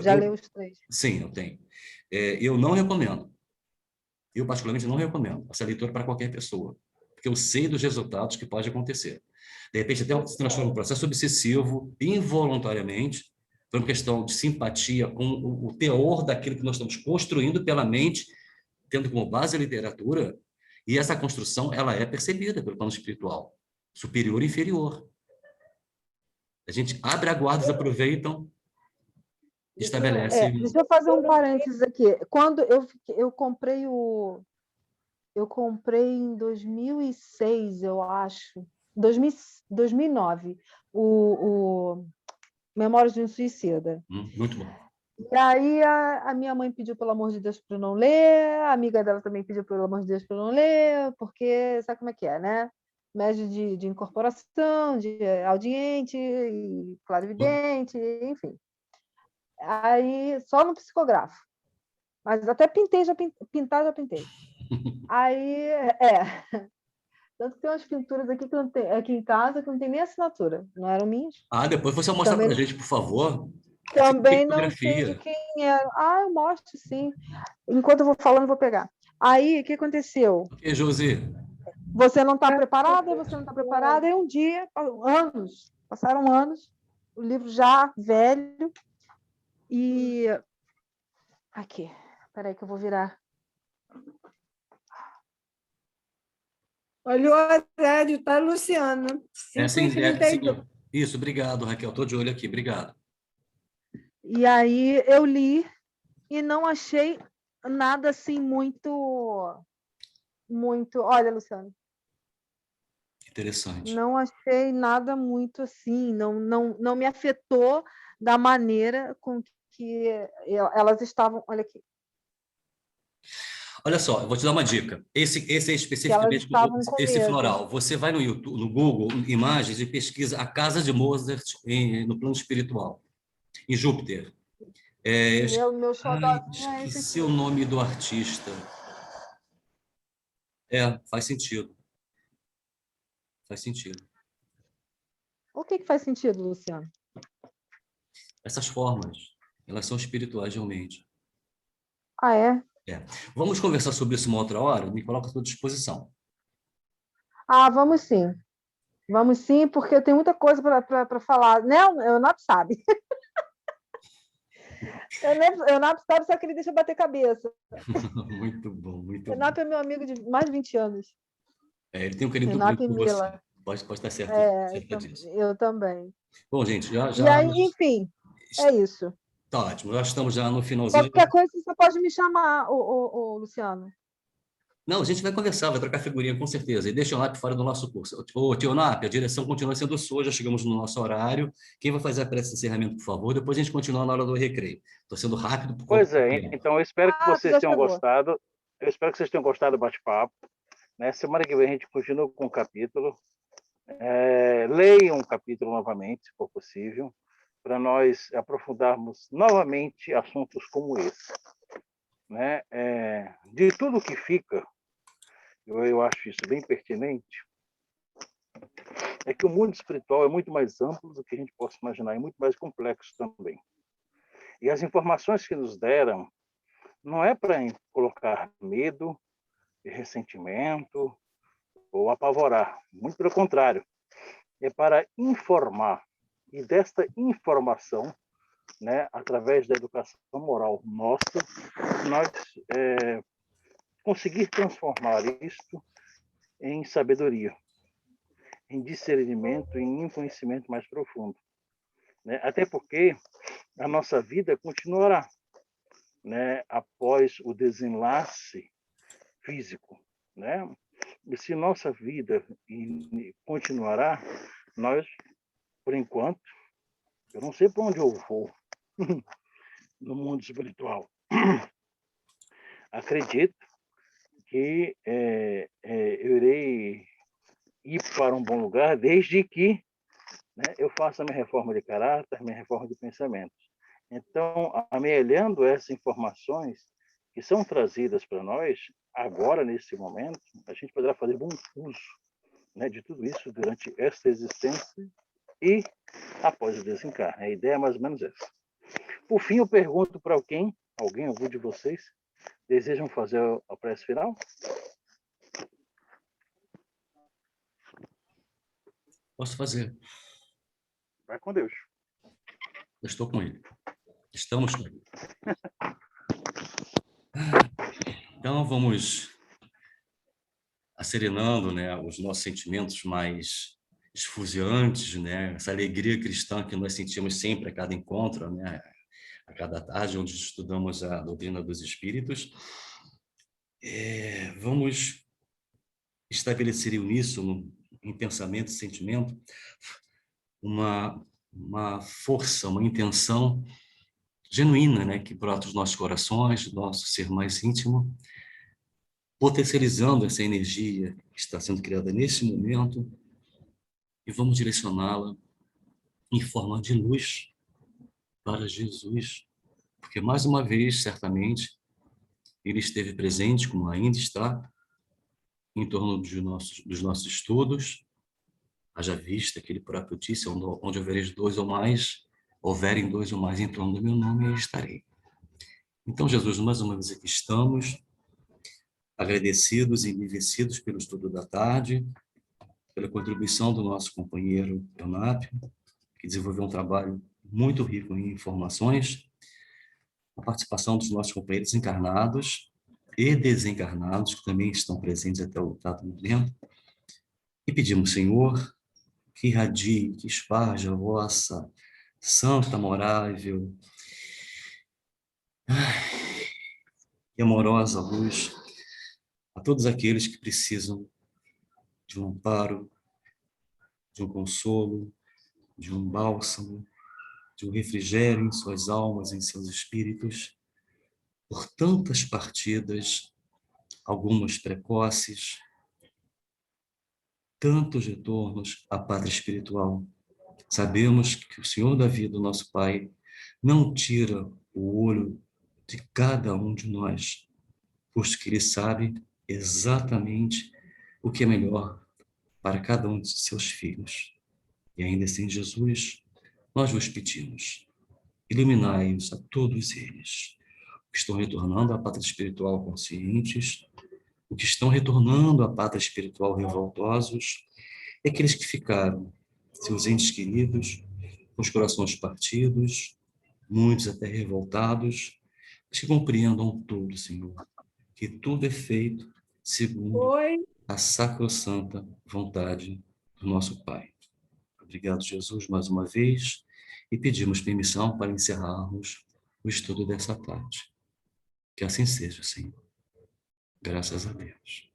Já leu os 3? Sim, eu tenho. Eu não recomendo. Eu, particularmente, não recomendo essa leitura para qualquer pessoa, porque eu sei dos resultados que pode acontecer. De repente, até se transforma em um processo obsessivo, involuntariamente, por uma questão de simpatia com o teor daquilo que nós estamos construindo pela mente, tendo como base a literatura, e essa construção ela é percebida pelo plano espiritual, superior e inferior. A gente abre a guarda, aproveitam, estabelece... Deixa eu fazer um parênteses aqui. Quando eu comprei eu comprei em 2006, eu acho, 2009, Memórias de um Suicida. Muito bom. E aí a minha mãe pediu, pelo amor de Deus, para eu não ler, a amiga dela também pediu, pelo amor de Deus, para eu não ler, porque sabe como é que é, né? Médio de incorporação, de audiente, e clarividente, enfim. Aí, só no psicografo. Mas até pintei, pintar já pintei. Aí, tanto que tem umas pinturas aqui, que não tem, aqui em casa que não tem nem assinatura, não eram minhas. Depois você mostra para a Também, gente, por favor. também não sei de Pictografia. quem era. Eu mostro, sim. Enquanto eu vou falando, vou pegar. Aí, o que aconteceu? Ok, Josi. Você não está preparada, você não está preparada, e um dia, passaram anos, o livro já velho, e... Aqui, peraí que eu vou virar. Olha o horário, tá, Luciana? 5h32. Isso, obrigado, Raquel. Estou de olho aqui, obrigado. E aí eu li e não achei nada assim muito... Olha, Luciano, Interessante. não achei nada muito assim, não me afetou da maneira com que elas estavam... Olha aqui. Olha só, eu vou te dar uma dica. Esse é Que elas especificamente estavam com esse medo. floral. Você vai no YouTube, no Google Imagens e pesquisa a casa de Mozart no plano espiritual, em Júpiter. Meu xodózinho é esse Esqueci aqui. o nome do artista. Faz sentido. Faz sentido. O que faz sentido, Luciano? Essas formas, elas são espirituais realmente. É? Vamos conversar sobre isso uma outra hora? Me coloca à sua disposição. Vamos sim. Vamos sim, porque tem muita coisa para falar. Não, o Eunap sabe. O Eunap sabe, só que ele deixa bater cabeça. Muito bom, muito O bom. Eunap é meu amigo de mais de 20 anos. Ele tem um carinho muito Eunap grande e por você. Mila. Pode estar certo, certa disso. Eu também. Bom, gente, E aí, enfim, é isso. Tá ótimo. Já estamos já no finalzinho. Qualquer coisa, você pode me chamar, o Luciano. Não, a gente vai conversar, vai trocar figurinha, com certeza. E deixa o NAP fora do nosso curso. Ô, tio NAP, a direção continua sendo sua, já chegamos no nosso horário. Quem vai fazer a prece de encerramento, por favor? Depois a gente continua na hora do recreio. Estou sendo rápido por conta Pois do é, tempo. então eu espero que Tu vocês já tenham chegou. gostado. Eu espero que vocês tenham gostado do bate-papo. Né? Semana que vem a gente continua com o capítulo. Leiam o capítulo novamente, se for possível, para nós aprofundarmos novamente assuntos como esse. Né? De tudo que fica, eu acho isso bem pertinente, é que o mundo espiritual é muito mais amplo do que a gente possa imaginar, é muito mais complexo também. E as informações que nos deram não é para colocar medo, ressentimento ou apavorar, muito pelo contrário, é para informar. E desta informação, né, através da educação moral nossa, nós conseguir transformar isto em sabedoria, em discernimento, em um conhecimento mais profundo. Né? Até porque a nossa vida continuará, né, após o desenlace físico. Né? E se nossa vida continuará, nós, por enquanto, eu não sei para onde eu vou no mundo espiritual. Acredito que eu irei ir para um bom lugar desde que, né, eu faça minha reforma de caráter, minha reforma de pensamentos. Então, amelhando essas informações que são trazidas para nós, agora, nesse momento, a gente poderá fazer bom uso, né, de tudo isso durante esta existência e após o desencarne. A ideia é mais ou menos essa. Por fim, eu pergunto para algum de vocês, desejam fazer a prece final? Posso fazer. Vai com Deus. Eu estou com ele. Estamos com ele. Então, vamos acerenando, né, os nossos sentimentos mais esfuziantes, né, essa alegria cristã que nós sentimos sempre a cada encontro, né, a cada tarde, onde estudamos a doutrina dos espíritos. Vamos estabelecer em uníssono, em pensamento e sentimento, uma uma força, uma intenção genuína, né, que brota dos nossos corações, do nosso ser mais íntimo, potencializando essa energia que está sendo criada nesse momento, e vamos direcioná-la em forma de luz para Jesus. Porque, mais uma vez, certamente, ele esteve presente, como ainda está, em torno dos nossos estudos, haja vista que ele próprio disse, onde houverem dois ou mais em torno do meu nome, eu estarei. Então, Jesus, mais uma vez aqui estamos, agradecidos e enriquecidos pelo estudo da tarde, pela contribuição do nosso companheiro Eunápio, que desenvolveu um trabalho muito rico em informações, a participação dos nossos companheiros encarnados e desencarnados, que também estão presentes até o dado momento, e pedimos, Senhor, que irradie, que esparja a vossa santa, amorável e amorosa luz a todos aqueles que precisam de um amparo, de um consolo, de um bálsamo, de um refrigério em suas almas, em seus espíritos, por tantas partidas, algumas precoces, tantos retornos à pátria espiritual. Sabemos que o Senhor da vida, o nosso Pai, não tira o olho de cada um de nós, posto que Ele sabe exatamente o que é melhor para cada um de seus filhos. E ainda assim, Jesus, nós vos pedimos, iluminai-os a todos eles, que estão retornando à pátria espiritual conscientes, os que estão retornando à pátria espiritual revoltosos, e aqueles que ficaram, seus entes queridos, com os corações partidos, muitos até revoltados, que compreendam tudo, Senhor, que tudo é feito segundo Oi. a sacrossanta vontade do nosso Pai. Obrigado, Jesus, mais uma vez, e pedimos permissão para encerrarmos o estudo dessa tarde. Que assim seja, Senhor. Graças a Deus.